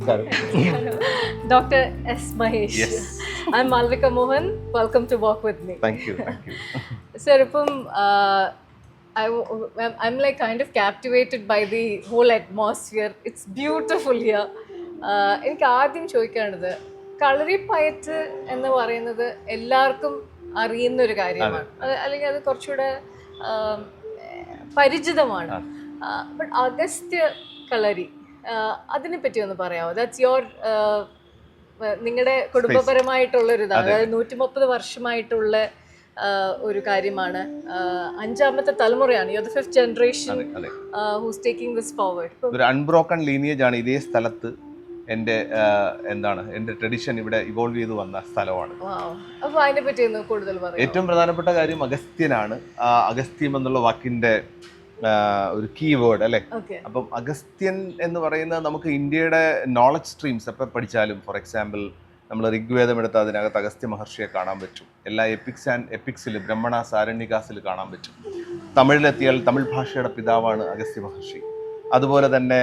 നമസ്കാരം. Dr. S. Mahesh. Yes. I'm Malvika Mohan. Welcome to Walk With Me. Thank you. Sir, I'm like kind of captivated by the whole atmosphere. It's beautiful here. എനിക്ക് ആദ്യം ചോദിക്കേണ്ടത് കളരിപ്പയറ്റ് എന്ന് പറയുന്നത് എല്ലാവർക്കും അറിയുന്ന ഒരു കാര്യമാണ്, അല്ലെങ്കിൽ അത് കുറച്ചുകൂടെ പരിചിതമാണ്. ബട്ട് അഗസ്ത്യ കളരി, അതിനെ പറ്റി ഒന്ന് പറയാമോ? ദാറ്റ്സ് യുവർ നിങ്ങളുടെ കുടുംബപരമായിട്ടുള്ള ഒരു ഇതാണ്, അതായത് 130 വർഷമായിട്ടുള്ള ഒരു കാര്യമാണ്. 5ാമത്തെ തലമുറയാണ്. You are the 5th generation who's taking this forward. ഒരു അൺബ്രോക്കൺ ലീനിയേജ് ആണ് ഇതേ സ്ഥലത്ത്. എൻ്റെ ട്രഡീഷൻ ഇവിടെ ഇവോൾവ് ചെയ്ത് വന്ന സ്ഥലമാണ്. അപ്പോൾ അതിനെ പറ്റി ഒന്ന് കൂടുതൽ പറയാം. ഏറ്റവും പ്രധാനപ്പെട്ട കാര്യം അഗസ്ത്യനാണ്. അഗസ്ത്യം എന്നുള്ള വാക്കിന്റെ ഒരു കീ വേർഡ് അല്ലേ. അപ്പം അഗസ്ത്യൻ എന്ന് പറയുന്നത് നമുക്ക് ഇന്ത്യയുടെ നോളജ് സ്ട്രീംസ് എപ്പോൾ പഠിച്ചാലും, ഫോർ എക്സാമ്പിൾ നമ്മൾ ഋഗ്വേദം എടുത്താൽ അതിനകത്ത് അഗസ്ത്യ മഹർഷിയെ കാണാൻ പറ്റും. എല്ലാ എപ്പിക്സിൽ ബ്രഹ്മണാസ് ആരണ്യകാസിൽ കാണാൻ പറ്റും. തമിഴിലെത്തിയാൽ തമിഴ് ഭാഷയുടെ പിതാവാണ് അഗസ്ത്യ മഹർഷി. അതുപോലെ തന്നെ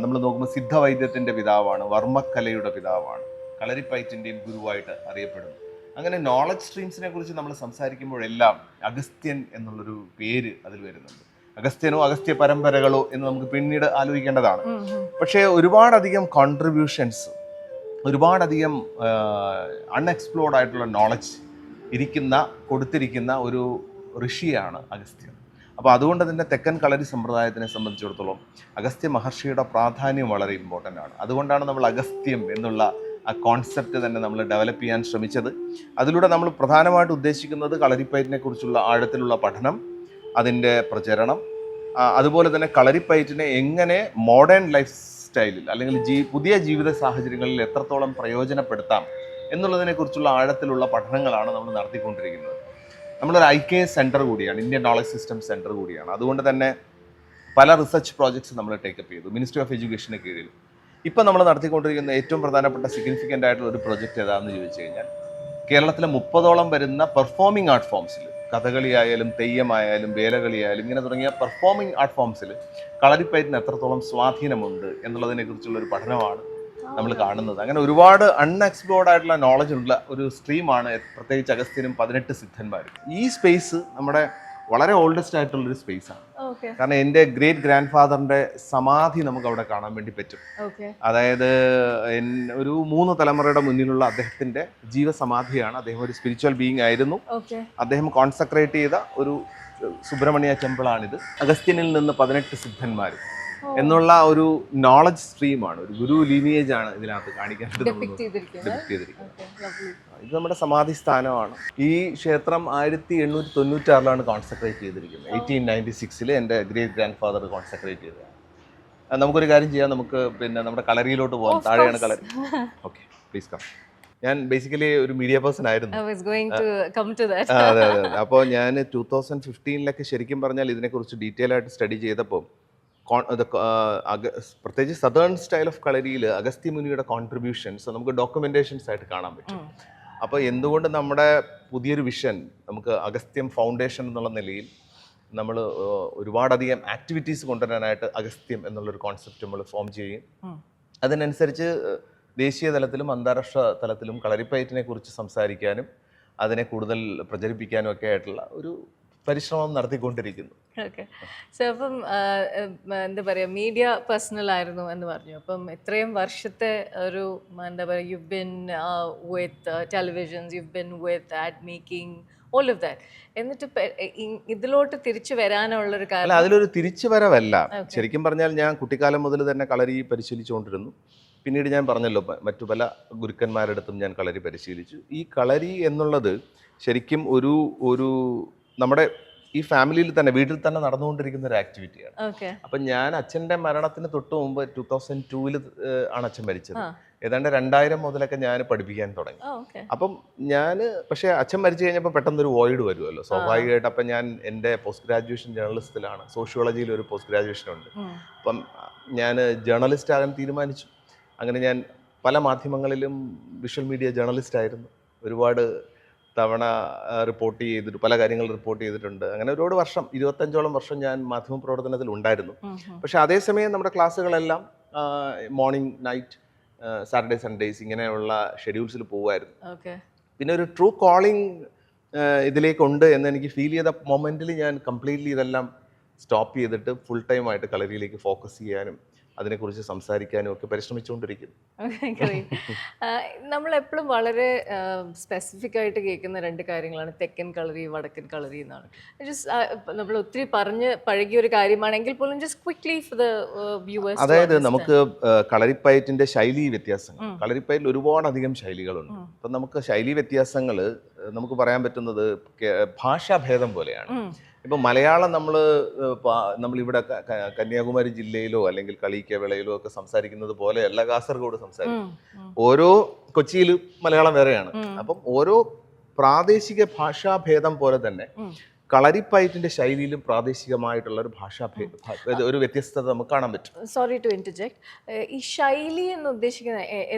നമ്മൾ നോക്കുമ്പോൾ സിദ്ധവൈദ്യത്തിൻ്റെ പിതാവാണ്, വർമ്മക്കലയുടെ പിതാവാണ്, കളരിപ്പയറ്റിൻ്റെയും ഗുരുവായിട്ട് അറിയപ്പെടുന്നു. അങ്ങനെ നോളജ് സ്ട്രീംസിനെ കുറിച്ച് നമ്മൾ സംസാരിക്കുമ്പോഴെല്ലാം അഗസ്ത്യൻ എന്നുള്ളൊരു പേര് അതിൽ വരുന്നുണ്ട്. അഗസ്ത്യനോ അഗസ്ത്യ പരമ്പരകളോ എന്ന് നമുക്ക് പിന്നീട് ആലോചിക്കേണ്ടതാണ്. പക്ഷേ ഒരുപാടധികം കോൺട്രിബ്യൂഷൻസ്, ഒരുപാടധികം അൺഎക്സ്പ്ലോർഡ് ആയിട്ടുള്ള നോളജ് കൊടുത്തിരിക്കുന്ന ഒരു ഋഷിയാണ് അഗസ്ത്യൻ. അപ്പോൾ അതുകൊണ്ട് തന്നെ തെക്കൻ കളരി സമ്പ്രദായത്തിനെ സംബന്ധിച്ചിടത്തോളം അഗസ്ത്യ മഹർഷിയുടെ പ്രാധാന്യം വളരെ ഇമ്പോർട്ടൻ്റ് ആണ്. അതുകൊണ്ടാണ് നമ്മൾ അഗസ്ത്യം എന്നുള്ള ആ കോൺസെപ്റ്റ് തന്നെ നമ്മൾ ഡെവലപ്പ് ചെയ്യാൻ ശ്രമിച്ചത്. അതിലൂടെ നമ്മൾ പ്രധാനമായിട്ട് ഉദ്ദേശിക്കുന്നത് കളരിപ്പയറ്റിനെ കുറിച്ചുള്ള ആഴത്തിലുള്ള പഠനം, അതിൻ്റെ പ്രചരണം, അതുപോലെ തന്നെ കളരിപ്പയറ്റിനെ എങ്ങനെ മോഡേൺ ലൈഫ് സ്റ്റൈലിൽ അല്ലെങ്കിൽ പുതിയ ജീവിത സാഹചര്യങ്ങളിൽ എത്രത്തോളം പ്രയോജനപ്പെടുത്താം എന്നുള്ളതിനെക്കുറിച്ചുള്ള ആഴത്തിലുള്ള പഠനങ്ങളാണ് നമ്മൾ നടത്തിക്കൊണ്ടിരിക്കുന്നത്. നമ്മളൊരു IKS സെൻറ്റർ കൂടിയാണ്, ഇന്ത്യൻ നോളജ് സിസ്റ്റം സെൻറ്റർ കൂടിയാണ്. അതുകൊണ്ട് തന്നെ പല റിസർച്ച് പ്രോജക്ട്സ് നമ്മൾ ടേക്കപ്പ് ചെയ്തു മിനിസ്ട്രി ഓഫ് എഡ്യൂക്കേഷന് കീഴിൽ. ഇപ്പം നമ്മൾ നടത്തിക്കൊണ്ടിരിക്കുന്ന ഏറ്റവും പ്രധാനപ്പെട്ട സിഗ്നിഫിക്കൻ്റ് ആയിട്ടുള്ള ഒരു പ്രൊജക്റ്റ് ഏതാണെന്ന് ചോദിച്ചു കഴിഞ്ഞാൽ, കേരളത്തിലെ 30ഓളം വരുന്ന പെർഫോമിംഗ് ആർട്ട് ഫോംസിൽ, കഥകളിയായാലും തെയ്യമായാലും വേലകളിയായാലും ഇങ്ങനെ തുടങ്ങിയ പെർഫോമിംഗ് ആർട്ട് ഫോംസിൽ കളരിപ്പയറ്റിന് എത്രത്തോളം സ്വാധീനമുണ്ട് എന്നുള്ളതിനെക്കുറിച്ചുള്ള ഒരു പഠനമാണ് നമ്മൾ കാണുന്നത്. അങ്ങനെ ഒരുപാട് അൺഎക്സ്പ്ലോർഡ് ആയിട്ടുള്ള നോളജ് ഉള്ള ഒരു സ്ട്രീമാണ് പ്രത്യേകിച്ച് അഗസ്ത്യനും 18 സിദ്ധന്മാരും. ഈ സ്പേസ് നമ്മുടെ വളരെ ഓൾഡസ്റ്റ് ആയിട്ടുള്ളൊരു സ്പേസാണ്. കാരണം എൻ്റെ ഗ്രേറ്റ് ഗ്രാൻഡ് ഫാദറിൻ്റെ സമാധി നമുക്ക് അവിടെ കാണാൻ വേണ്ടി പറ്റും. അതായത് ഒരു 3 തലമുറയുടെ മുന്നിലുള്ള അദ്ദേഹത്തിൻ്റെ ജീവസമാധിയാണ്. അദ്ദേഹം ഒരു സ്പിരിച്വൽ ബീയിങ് ആയിരുന്നു. അദ്ദേഹം കോൺസെൻട്രേറ്റ് ചെയ്ത ഒരു സുബ്രഹ്മണ്യ ടെമ്പിളാണിത്. അഗസ്ത്യനിൽ നിന്ന് 18 സിദ്ധന്മാർ എന്നുള്ള ഒരു നോളജ് സ്ട്രീമാണ്, ഒരു ഗുരു ലീനിയേജ് ആണ് ഇതിനകത്ത് കാണിക്കാനായിട്ട് ഇത് നമ്മുടെ സമാധി സ്ഥാനമാണ്. ഈ ക്ഷേത്രം 1896 കോൺസെൻട്രേറ്റ് ചെയ്തിരിക്കുന്നത്. 1896 എൻ്റെ ഗ്രേറ്റ് ഗ്രാൻഡ് ഫാദർ കോൺസെൻട്രേറ്റ് ചെയ്തതാണ്. നമുക്കൊരു കാര്യം ചെയ്യാം, നമുക്ക് പിന്നെ നമ്മുടെ കളരിയിലോട്ട് പോകാം. താഴെയാണ് കളരി. Okay, please come. ഞാൻ ബേസിക്കലി ഒരു മീഡിയ പേഴ്സൺ ആയിരുന്നു. അതെ. അപ്പോൾ ഞാൻ 2015 ശരിക്കും പറഞ്ഞാൽ ഇതിനെക്കുറിച്ച് ഡീറ്റെയിൽ ആയിട്ട് സ്റ്റഡി ചെയ്തപ്പോൾ പ്രത്യേകിച്ച് സദേൺ സ്റ്റൈൽ ഓഫ് കളരിയിൽ അഗസ്ത്യ മുനിയുടെ കോൺട്രിബ്യൂഷൻസ് നമുക്ക് ഡോക്യുമെന്റേഷൻസ് ആയിട്ട് കാണാൻ പറ്റും. അപ്പോൾ എന്തുകൊണ്ട് നമ്മുടെ പുതിയൊരു വിഷൻ, നമുക്ക് അഗസ്ത്യം ഫൗണ്ടേഷൻ എന്നുള്ള നിലയിൽ നമ്മൾ ഒരുപാടധികം ആക്ടിവിറ്റീസ് കൊണ്ടുവരാനായിട്ട് അഗസ്ത്യം എന്നുള്ളൊരു കോൺസെപ്റ്റ് നമ്മൾ ഫോം ചെയ്യും. അതിനനുസരിച്ച് ദേശീയ തലത്തിലും അന്താരാഷ്ട്ര തലത്തിലും കളരിപ്പയറ്റിനെ കുറിച്ച് സംസാരിക്കാനും അതിനെ കൂടുതൽ പ്രചരിപ്പിക്കാനും ഒക്കെ ആയിട്ടുള്ള ഒരു പരിശ്രമം നടത്തിക്കൊണ്ടിരിക്കുന്നു. ഓക്കെ. സോ അപ്പം എന്താ പറയുക, മീഡിയ പേഴ്സണൽ ആയിരുന്നു എന്ന് പറഞ്ഞു. അപ്പം ഇത്രയും വർഷത്തെ ഒരു എന്താ പറയുക, U bin with televisions, U bin with add making, all of that. എന്നിട്ട് ഇതിലോട്ട് തിരിച്ചു വരാനുള്ളൊരു കാര്യം, അതിലൊരു തിരിച്ചു വരവല്ല. ശരിക്കും പറഞ്ഞാൽ ഞാൻ കുട്ടിക്കാലം മുതൽ തന്നെ കളരി പരിശീലിച്ചുകൊണ്ടിരുന്നു. പിന്നീട് ഞാൻ പറഞ്ഞല്ലോ, മറ്റു പല ഗുരുക്കന്മാരുടെ അടുത്തും ഞാൻ കളരി പരിശീലിച്ചു. ഈ കളരി എന്നുള്ളത് ശരിക്കും ഒരു നമ്മുടെ ഈ ഫാമിലിയിൽ തന്നെ, വീട്ടിൽ തന്നെ നടന്നുകൊണ്ടിരിക്കുന്ന ഒരു ആക്ടിവിറ്റിയാണ്. അപ്പം ഞാൻ അച്ഛൻ്റെ മരണത്തിന് തൊട്ട് മുമ്പ് 2002 ആണ് അച്ഛൻ മരിച്ചത്. ഏതാണ്ട് 2000 മുതലൊക്കെ ഞാൻ പഠിപ്പിക്കാൻ തുടങ്ങി. അപ്പം പക്ഷേ അച്ഛൻ മരിച്ചു കഴിഞ്ഞപ്പോൾ പെട്ടെന്നൊരു വോയിഡ് വരുമല്ലോ സ്വാഭാവികമായിട്ട്. അപ്പം ഞാൻ എൻ്റെ പോസ്റ്റ് ഗ്രാജുവേഷൻ ജേർണലിസത്തിലാണ്, സോഷ്യോളജിയിൽ ഒരു പോസ്റ്റ് ഗ്രാജുവേഷൻ ഉണ്ട്. അപ്പം ഞാൻ ജേർണലിസ്റ്റ് ആകാൻ തീരുമാനിച്ചു. അങ്ങനെ ഞാൻ പല മാധ്യമങ്ങളിലും വിഷ്വൽ മീഡിയ ജേർണലിസ്റ്റ് ആയിരുന്നു. ഒരുപാട് തവണ റിപ്പോർട്ട് ചെയ്തിട്ട് പല കാര്യങ്ങൾ റിപ്പോർട്ട് ചെയ്തിട്ടുണ്ട്. അങ്ങനെ ഒരുപാട് വർഷം, 25ഓളം വർഷം ഞാൻ മാധ്യമപ്രവർത്തനത്തിൽ ഉണ്ടായിരുന്നു. പക്ഷെ അതേസമയം നമ്മുടെ ക്ലാസ്സുകളെല്ലാം മോർണിംഗ് നൈറ്റ് സാറ്റർഡേ സൺഡേസ് ഇങ്ങനെയുള്ള ഷെഡ്യൂൾസിൽ പോകുമായിരുന്നു. ഓക്കെ. പിന്നെ ഒരു ട്രൂ കോളിംഗ് ഇതിലേക്കുണ്ട് എന്ന് എനിക്ക് ഫീൽ ചെയ്ത മൊമെന്റിൽ ഞാൻ കംപ്ലീറ്റ്ലി ഇതെല്ലാം സ്റ്റോപ്പ് ചെയ്തിട്ട് ഫുൾ ടൈം ആയിട്ട് കളരിയിലേക്ക് ഫോക്കസ് ചെയ്യാനും അതിനെക്കുറിച്ച് സംസാരിക്കാനും ഒക്കെ പരിശ്രമിച്ചുകൊണ്ടിരിക്കുന്നു. നമ്മളെപ്പോഴും വളരെ സ്പെസിഫിക് ആയിട്ട് കേൾക്കുന്ന രണ്ട് കാര്യങ്ങളാണ് തെക്കൻ കളരി, വടക്കൻ കളരി എന്നാണ്. ജസ്റ്റ് നമ്മൾ ഒത്തിരി പറഞ്ഞ് പഴകിയ ഒരു കാര്യമാണെങ്കിൽ പോലും just quickly for the viewers. അതായത് നമുക്ക് കളരിപ്പയറ്റിന്റെ ശൈലി വ്യത്യാസങ്ങൾ, കളരിപ്പയറ്റിൽ ഒരുപാടധികം ശൈലികളുണ്ട്. അപ്പം നമുക്ക് ശൈലി വ്യത്യാസങ്ങൾ നമുക്ക് പറയാൻ പറ്റുന്നത് ഭാഷാഭേദം പോലെയാണ്. ഇപ്പം മലയാളം നമ്മളിവിടെ കന്യാകുമാരി ജില്ലയിലോ അല്ലെങ്കിൽ കളിക്കവിളയിലോ ഒക്കെ സംസാരിക്കുന്നത് പോലെയല്ല കാസർഗോഡ് സംസാരിക്കും. ഓരോ കൊച്ചിയിൽ മലയാളം വേറെയാണ്. അപ്പം ഓരോ പ്രാദേശിക ഭാഷാഭേദം പോലെ തന്നെ കളരിപ്പയറ്റിന്റെ ശൈലിയിലും പ്രാദേശികമായിട്ടുള്ള ഒരു ഒരു വ്യത്യസ്തത നമുക്ക് കാണാൻ പറ്റും. Sorry to interject. ഈ ശൈലി എന്ന് ഉദ്ദേശിക്കുന്നത്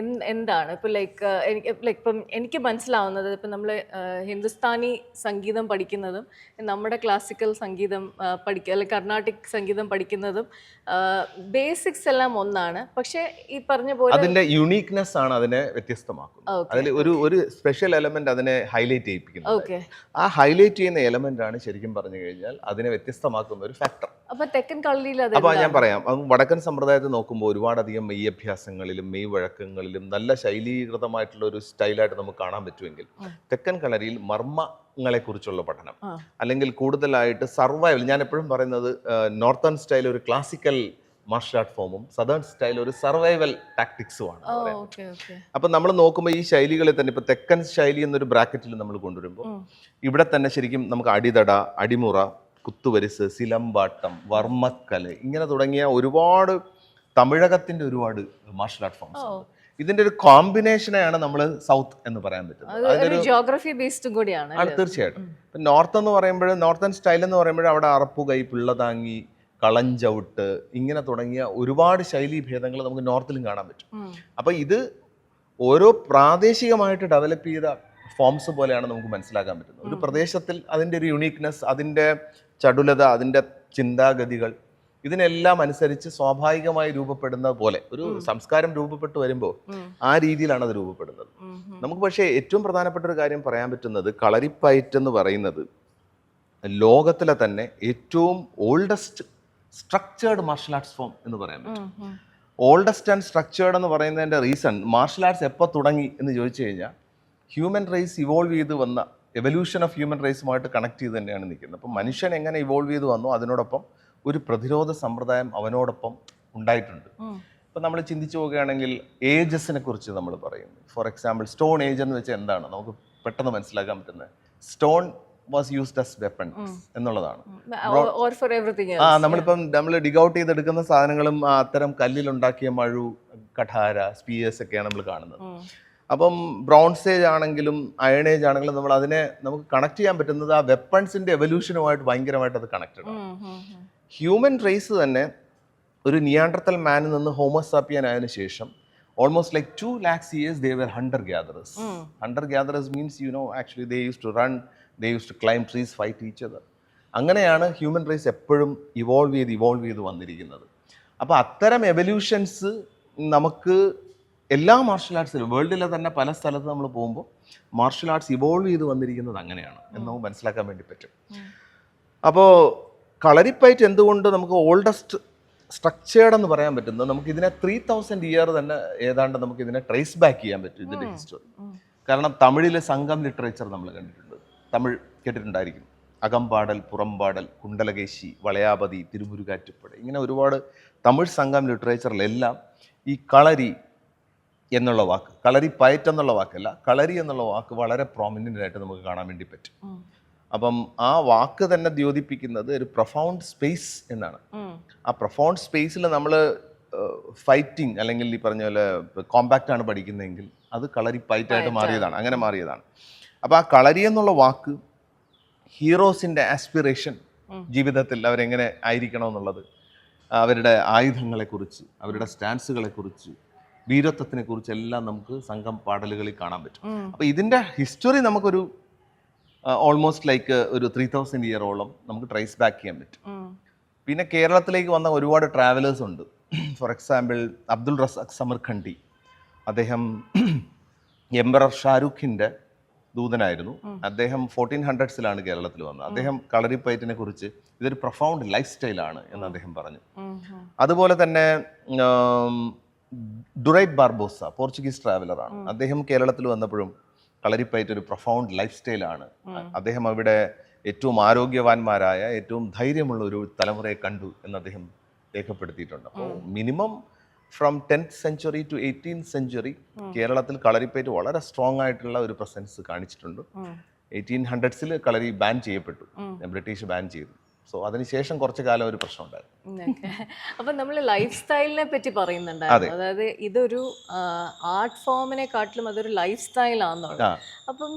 എന്താണ്? ഇപ്പം ഇപ്പം എനിക്ക് മനസ്സിലാവുന്നത് ഇപ്പം നമ്മൾ ഹിന്ദുസ്ഥാനി സംഗീതം പഠിക്കുന്നതും നമ്മുടെ ക്ലാസിക്കൽ സംഗീതം അല്ലെങ്കിൽ കർണാട്ടിക് സംഗീതം പഠിക്കുന്നതും ബേസിക്സ് എല്ലാം ഒന്നാണ്. പക്ഷെ ഈ പറഞ്ഞ പോലെ അതിന്റെ യുണീക്നെസ് ആണ് അതിനെ വ്യത്യസ്തമാക്കുന്നത്. അതിൽ ഒരു സ്പെഷ്യൽ എലമെന്റ് അതിനെ ഹൈലൈറ്റ് ചെയ്യിപ്പിക്കുന്നത്. ആ ഹൈലൈറ്റ് ചെയ്യുന്ന എലമെന്റ് ആണ് ശരിക്കും പറഞ്ഞു കഴിഞ്ഞാൽ അതിനെ വ്യത്യസ്തമാക്കുന്ന ഒരു ഫാക്ടർ. അപ്പൊ ഞാൻ പറയാം, വടക്കൻ സമ്പ്രദായത്തിൽ നോക്കുമ്പോൾ ഒരുപാടധികം മെയ് അഭ്യാസങ്ങളിലും മെയ് വഴക്കങ്ങളിലും നല്ല ശൈലീകൃതമായിട്ടുള്ള ഒരു സ്റ്റൈലായിട്ട് നമുക്ക് കാണാൻ പറ്റുമെങ്കിൽ തെക്കൻ കളരിയിൽ മർമ്മങ്ങളെ കുറിച്ചുള്ള പഠനം അല്ലെങ്കിൽ കൂടുതലായിട്ട് സർവൈവൽ, ഞാൻ എപ്പോഴും പറയുന്നത് നോർത്തേൺ സ്റ്റൈൽ ഒരു ക്ലാസിക്കൽ മാർഷൽ ആർട്ട് ഫോമും സദേൺ സ്റ്റൈൽ ഒരു സർവൈവൽ ടാക്ടിക്സുമാണ്. അപ്പൊ നമ്മൾ നോക്കുമ്പോൾ ഈ ശൈലികളിൽ തന്നെ ഇപ്പൊ തെക്കൻ ശൈലി എന്നൊരു ബ്രാക്കറ്റിൽ നമ്മൾ കൊണ്ടുവരുമ്പോൾ ഇവിടെ തന്നെ ശരിക്കും നമുക്ക് അടിതട, അടിമുറ, കുത്തുവരിസ്, സിലമ്പാട്ടം, വർമ്മക്കല ഇങ്ങനെ തുടങ്ങിയ ഒരുപാട് തമിഴകത്തിന്റെ ഒരുപാട് മാർഷൽ ആർട്ട് ഫോംസ് ഉണ്ട്. ഇതിന്റെ ഒരു കോമ്പിനേഷനെയാണ് നമ്മൾ സൗത്ത് എന്ന് പറയാൻ പറ്റുന്നത്. ജിയോഗ്രഫി ബേസ്ഡ് കൂടിയാണ്. തീർച്ചയായിട്ടും. നോർത്ത് എന്ന് പറയുമ്പോൾ നോർത്തേൺ സ്റ്റൈൽ എന്ന് പറയുമ്പോൾ അവിടെ അറപ്പുകൈ, പിള്ളതാങ്ങി, കളഞ്ചവിട്ട് ഇങ്ങനെ തുടങ്ങിയ ഒരുപാട് ശൈലീ ഭേദങ്ങൾ നമുക്ക് നോർത്തിലും കാണാൻ പറ്റും. അപ്പൊ ഇത് ഓരോ പ്രാദേശികമായിട്ട് ഡെവലപ്പ് ചെയ്ത ഫോംസ് പോലെയാണ് നമുക്ക് മനസ്സിലാക്കാൻ പറ്റുന്നത്. ഒരു പ്രദേശത്തിൽ അതിൻ്റെ ഒരു യുണീക്നെസ്, അതിൻ്റെ ചടുലത, അതിൻ്റെ ചിന്താഗതികൾ ഇതിനെല്ലാം അനുസരിച്ച് സ്വാഭാവികമായി രൂപപ്പെടുന്ന പോലെ ഒരു സംസ്കാരം രൂപപ്പെട്ടു വരുമ്പോൾ ആ രീതിയിലാണ് അത് രൂപപ്പെടുന്നത്. നമുക്ക് പക്ഷേ ഏറ്റവും പ്രധാനപ്പെട്ട ഒരു കാര്യം പറയാൻ പറ്റുന്നത് കളരിപ്പയറ്റ് എന്ന് പറയുന്നത് ലോകത്തിലെ തന്നെ ഏറ്റവും oldest structured martial arts form എന്ന് പറയാൻ പറ്റും. ഓൾഡസ്റ്റ് ആൻഡ് സ്ട്രക്ചേർഡ് എന്ന് പറയുന്നതിൻ്റെ റീസൺ മാർഷൽ ആർട്സ് എപ്പോൾ തുടങ്ങി എന്ന് ചോദിച്ചു കഴിഞ്ഞാൽ ഹ്യൂമൻ റേസ് ഇവോൾവ് ചെയ്ത് വന്ന എവല്യൂഷൻ ഓഫ് ഹ്യൂമൻ റേസുമായിട്ട് കണക്ട് ചെയ്ത് തന്നെയാണ് നിൽക്കുന്നത്. അപ്പം മനുഷ്യൻ എങ്ങനെ ഇവോൾവ് ചെയ്ത് വന്നു അതിനോടൊപ്പം ഒരു പ്രതിരോധ സമ്പ്രദായം അവനോടൊപ്പം ഉണ്ടായിട്ടുണ്ട്. ഇപ്പം നമ്മൾ ചിന്തിച്ചു പോവുകയാണെങ്കിൽ ഏജസിനെ കുറിച്ച് നമ്മൾ പറയുന്നു. ഫോർ എക്സാമ്പിൾ സ്റ്റോൺ ഏജ് എന്ന് വെച്ചാൽ എന്താണ് നമുക്ക് പെട്ടെന്ന് മനസ്സിലാക്കാൻ പറ്റുന്നത്? Stone was used as weapons എന്നുള്ളതാണ്. നമ്മളിപ്പം നമ്മൾ ഡിഗ് ഔട്ട് ചെയ്തെടുക്കുന്ന സാധനങ്ങളും അത്തരം കല്ലിലുണ്ടാക്കിയ മഴു, കഠാര, സ്പിയേഴ്സ് ഒക്കെയാണ് നമ്മൾ കാണുന്നത്. അപ്പം ബ്രോൺസ് ഏജ് ആണെങ്കിലും അയൺ ഏജ് ആണെങ്കിലും നമ്മൾ അതിനെ നമുക്ക് കണക്ട് ചെയ്യാൻ പറ്റുന്നത് ആ വെപ്പൺസിന്റെ എവല്യൂഷനുമായിട്ട് ഭയങ്കരമായിട്ട് അത് കണക്റ്റഡ് ആണ്. ഹ്യൂമൻ റേസ് തന്നെ ഒരു നിയാൻഡർത്തൽ മാനിൽ നിന്ന് ഹോമോസാപ്പിയൻ ആയതിനു ശേഷം almost like 2 lakhs years they were hunter gatherers. Hunter gatherers means actually they used to run, they used to climb trees, fight each other. അങ്ങനെയാണ് ഹ്യൂമൻ റേസ് എപ്പോഴും ഇവോൾവ് ചെയ്ത് വന്നിരിക്കുന്നത്. അപ്പോൾ അത്തരം എവല്യൂഷൻസ് നമുക്ക് എല്ലാ മാർഷൽ ആർട്സിലും വേൾഡിലെ തന്നെ പല സ്ഥലത്ത് നമ്മൾ പോകുമ്പോൾ മാർഷൽ ആർട്സ് ഇവോൾവ് ചെയ്ത് വന്നിരിക്കുന്നത് അങ്ങനെയാണ് എന്ന് നമുക്ക് മനസ്സിലാക്കാൻ വേണ്ടി പറ്റും. അപ്പോൾ കളരിപ്പയറ്റ് എന്തുകൊണ്ട് നമുക്ക് ഓൾഡസ്റ്റ് സ്ട്രക്ചേർഡ് എന്ന് പറയാൻ പറ്റുന്നത് നമുക്ക് ഇതിനെ 3000 year തന്നെ ഏതാണ്ട് നമുക്ക് ഇതിനെ ട്രേസ് ബാക്ക് ചെയ്യാൻ പറ്റും ഇതിൻ്റെ ഹിസ്റ്ററി. കാരണം തമിഴിലെ സംഘം ലിറ്ററേച്ചർ നമ്മൾ കണ്ടിട്ടുണ്ട്, തമിഴ് കേട്ടിട്ടുണ്ടായിരിക്കും. അകമ്പാടൽ, പുറമ്പാടൽ, കുണ്ടലകേശി, വളയാപതി, തിരുമുരുകാറ്റുപട ഇങ്ങനെ ഒരുപാട് തമിഴ് സംഘം ലിറ്ററേച്ചറിലെല്ലാം ഈ കളരി എന്നുള്ള വാക്ക്, കളരി പയറ്റ് എന്നുള്ള വാക്കല്ല, കളരി എന്നുള്ള വാക്ക് വളരെ പ്രോമിനൻ്റ് ആയിട്ട് നമുക്ക് കാണാൻ വേണ്ടി പറ്റും. അപ്പം ആ വാക്ക് തന്നെ ദ്യോതിപ്പിക്കുന്നത് ഒരു പ്രൊഫൗണ്ട് സ്പേസ് എന്നാണ്. ആ പ്രൊഫൗണ്ട് സ്പേസിൽ നമ്മൾ ഫൈറ്റിംഗ് അല്ലെങ്കിൽ ഈ പറഞ്ഞ പോലെ കോമ്പാക്റ്റ് ആണ് പഠിക്കുന്നതെങ്കിൽ അത് കളരി പയറ്റായിട്ട് മാറിയതാണ്, അങ്ങനെ മാറിയതാണ്. അപ്പോൾ ആ കളരി എന്നുള്ള വാക്ക് ഹീറോസിൻ്റെ ആസ്പിറേഷൻ, ജീവിതത്തിൽ അവരെങ്ങനെ ആയിരിക്കണം എന്നുള്ളത്, അവരുടെ ആയുധങ്ങളെക്കുറിച്ച്, അവരുടെ സ്റ്റാൻസുകളെക്കുറിച്ച്, വീരത്വത്തിനെ കുറിച്ച് എല്ലാം നമുക്ക് സംഘം പാടലുകളിൽ കാണാൻ പറ്റും. അപ്പോൾ ഇതിൻ്റെ ഹിസ്റ്ററി നമുക്കൊരു ഓൾമോസ്റ്റ് ലൈക്ക് ഒരു 3000 year നമുക്ക് ട്രേസ് ബാക്ക് ചെയ്യാൻ പറ്റും. പിന്നെ കേരളത്തിലേക്ക് വന്ന ഒരുപാട് ട്രാവലേഴ്സ് ഉണ്ട്. ഫോർ എക്സാമ്പിൾ അബ്ദുൾ റസാഖ് സമർഖണ്ഡി, അദ്ദേഹം എംബറർ ഷാരൂഖിൻ്റെ ദൂതനായിരുന്നു. അദ്ദേഹം 1400s കേരളത്തിൽ വന്നത്. അദ്ദേഹം കളരിപ്പയറ്റിനെ കുറിച്ച് ഇതൊരു പ്രൊഫൗണ്ട് ലൈഫ് സ്റ്റൈലാണ് എന്ന് അദ്ദേഹം പറഞ്ഞു. അതുപോലെ തന്നെ ഡുറൈറ്റ് ബാർബോസ പോർച്ചുഗീസ് ട്രാവലറാണ്. അദ്ദേഹം കേരളത്തിൽ വന്നപ്പോഴും കളരിപ്പയറ്റ് ഒരു പ്രൊഫൗണ്ട് ലൈഫ് സ്റ്റൈലാണ്. അദ്ദേഹം അവിടെ ഏറ്റവും ആരോഗ്യവാന്മാരായ ഏറ്റവും ധൈര്യമുള്ള ഒരു തലമുറയെ കണ്ടു എന്ന് അദ്ദേഹം രേഖപ്പെടുത്തിയിട്ടുണ്ട്. അപ്പോൾ minimum from 10th century to 18th century കേരളത്തിൽ കളരിപ്പയറ്റ് വളരെ സ്ട്രോങ് ആയിട്ടുള്ള ഒരു പ്രസൻസ് കാണിച്ചിട്ടുണ്ട്. 1800s കളരി ബാൻ ചെയ്യപ്പെട്ടു, ബ്രിട്ടീഷ് ബാൻ ചെയ്തു. സോ അതിനുശേഷം കുറച്ചു കാലം ഒരു പ്രശ്നം ഉണ്ടായിരുന്നു. അപ്പൊ നമ്മൾ ലൈഫ് സ്റ്റൈലിനെ പറ്റി പറയുന്നുണ്ടായിരുന്നു. അതായത് ഇതൊരു ആർട്ട് ഫോമിനെക്കാട്ടിലും അതൊരു ലൈഫ് സ്റ്റൈലാണെന്നുള്ളത്. അപ്പം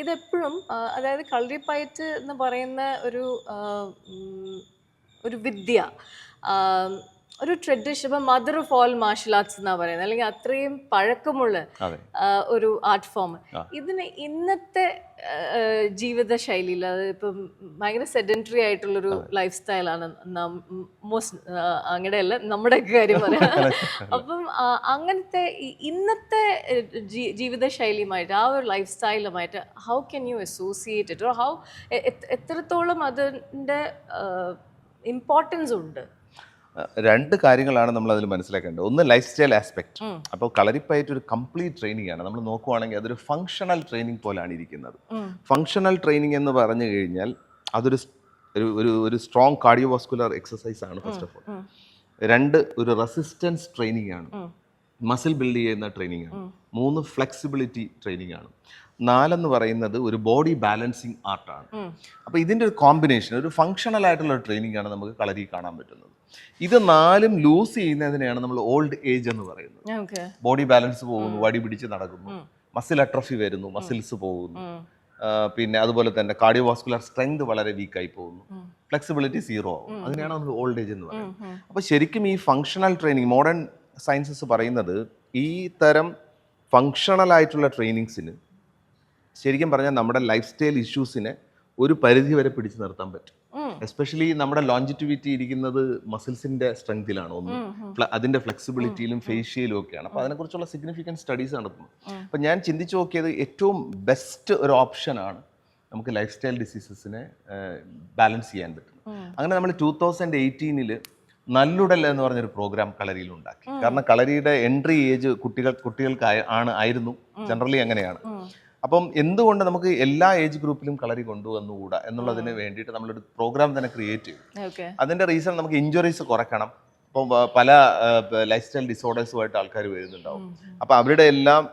ഇതെപ്പോഴും അതായത് കളരിപ്പയറ്റ് എന്ന് പറയുന്ന ഒരു വിദ്യ, ഒരു ട്രഡീഷൻ, ഇപ്പം mother of all martial arts എന്നാ പറയുന്നത്, അല്ലെങ്കിൽ അത്രയും പഴക്കമുള്ള ഒരു ആർട്ട് ഫോം. ഇതിന് ഇന്നത്തെ ജീവിത ശൈലിയിൽ, അത് ഇപ്പം ഭയങ്കര സെഡൻറ്ററി ആയിട്ടുള്ളൊരു ലൈഫ് സ്റ്റൈലാണ് മോസ്റ്റ്, അങ്ങനെയല്ല നമ്മുടെ കാര്യം പറയാം. അപ്പം അങ്ങനത്തെ ഇന്നത്തെ ജീവിത ശൈലിയുമായിട്ട്, ആ ഒരു ലൈഫ് സ്റ്റൈലുമായിട്ട് how can you associate it, how എത്രത്തോളം അതിൻ്റെ ഇമ്പോർട്ടൻസ് ഉണ്ട്? രണ്ട് കാര്യങ്ങളാണ് നമ്മൾ അതിൽ മനസ്സിലാക്കേണ്ടത്. ഒന്ന് ലൈഫ് സ്റ്റൈൽ ആസ്പെക്ട്. അപ്പോൾ കളരിപ്പയറ്റ് ഒരു കംപ്ലീറ്റ് ട്രെയിനിങ് ആണ്. നമ്മൾ നോക്കുവാണെങ്കിൽ അതൊരു ഫങ്ഷണൽ ട്രെയിനിങ് പോലാണ് ഇരിക്കുന്നത്. ഫങ്ഷണൽ ട്രെയിനിങ് എന്ന് പറഞ്ഞു കഴിഞ്ഞാൽ അതൊരു ഒരു സ്ട്രോങ് കാർഡിയോവാസ്കുലർ എക്സസൈസ് ആണ് ഫസ്റ്റ് ഓഫ് ഓൾ. രണ്ട്, ഒരു റെസിസ്റ്റൻസ് ട്രെയിനിങ് ആണ്, മസിൽ ബിൽഡ് ചെയ്യുന്ന ട്രെയിനിങ് ആണ്. മൂന്ന്, ഫ്ലെക്സിബിലിറ്റി ട്രെയിനിങ് ആണ്. നാലെന്ന് പറയുന്നത് ഒരു ബോഡി ബാലൻസിങ് ആർട്ടാണ്. അപ്പോൾ ഇതിൻ്റെ ഒരു കോമ്പിനേഷൻ, ഒരു ഫങ്ഷണൽ ആയിട്ടുള്ള ട്രെയിനിങ് ആണ് നമുക്ക് കളരി കാണാൻ പറ്റുന്നത്. ഇത് നാലും ലൂസ് ചെയ്യുന്നതിനെയാണ് നമ്മൾ ഓൾഡ് ഏജ് എന്ന് പറയുന്നത്. ബോഡി ബാലൻസ് പോകുന്നു, വടി പിടിച്ച് നടക്കുന്നു, മസിൽ അട്രോഫി വരുന്നു, മസിൽസ് പോകുന്നു, പിന്നെ അതുപോലെ തന്നെ കാർഡിയോവാസ്കുലർ സ്ട്രെങ്ത് വളരെ വീക്കായി പോകുന്നു, ഫ്ലെക്സിബിലിറ്റി സീറോ ആവും. അതിനെയാണ് നമ്മൾ ഓൾഡ് ഏജ് എന്ന് പറയുന്നത്. അപ്പോൾ ശരിക്കും ഈ ഫങ്ഷണൽ ട്രെയിനിങ്, മോഡേൺ സയൻസസ് പറയുന്നത് ഈ തരം ഫങ്ഷണൽ ആയിട്ടുള്ള ട്രെയിനിങ്സിന് ശരിക്കും പറഞ്ഞാൽ നമ്മുടെ ലൈഫ് സ്റ്റൈൽ ഇഷ്യൂസിനെ ഒരു പരിധി വരെ പിടിച്ചു നിർത്താൻ പറ്റും. എസ്പെഷ്യലി നമ്മുടെ ലോഞ്ചിറ്റിവിറ്റി ഇരിക്കുന്നത് മസിൽസിന്റെ സ്ട്രെങ്തിലാണ്, ഒന്ന് അതിന്റെ ഫ്ലെക്സിബിലിറ്റിയിലും ഫേഷ്യയിലും ഒക്കെയാണ്. അപ്പോൾ അതിനെക്കുറിച്ചുള്ള സിഗ്നിഫിക്കൻറ്റ് സ്റ്റഡീസ് നടത്തുന്നു. അപ്പം ഞാൻ ചിന്തിച്ചു നോക്കിയത് ഏറ്റവും ബെസ്റ്റ് ഒരു ഓപ്ഷനാണ് നമുക്ക് ലൈഫ് സ്റ്റൈൽ ഡിസീസസിനെ ബാലൻസ് ചെയ്യാൻ പറ്റുന്നത്. അങ്ങനെ നമ്മൾ 2018 നല്ലുടൽ എന്ന് പറഞ്ഞൊരു പ്രോഗ്രാം കളരിയിൽ ഉണ്ടാക്കി. കാരണം കളരിയുടെ എൻട്രി ഏജ് കുട്ടികൾക്ക് ആയിരുന്നു, ജനറലി അങ്ങനെയാണ്. അപ്പം എന്തുകൊണ്ട് നമുക്ക് എല്ലാ ഏജ് ഗ്രൂപ്പിലും കളരി കൊണ്ടുവന്നുകൂടാ എന്നുള്ളതിന് വേണ്ടിയിട്ട് നമ്മളൊരു പ്രോഗ്രാം തന്നെ ക്രിയേറ്റ് ചെയ്തു. അതിൻ്റെ റീസൺ നമുക്ക് ഇഞ്ചുറീസ് കുറയ്ക്കണം. ഇപ്പം പല ലൈഫ് സ്റ്റൈൽ ഡിസോർഡേഴ്സുമായിട്ട് ആൾക്കാർ വരുന്നുണ്ടാവും. അപ്പോൾ അവരുടെ എല്ലാം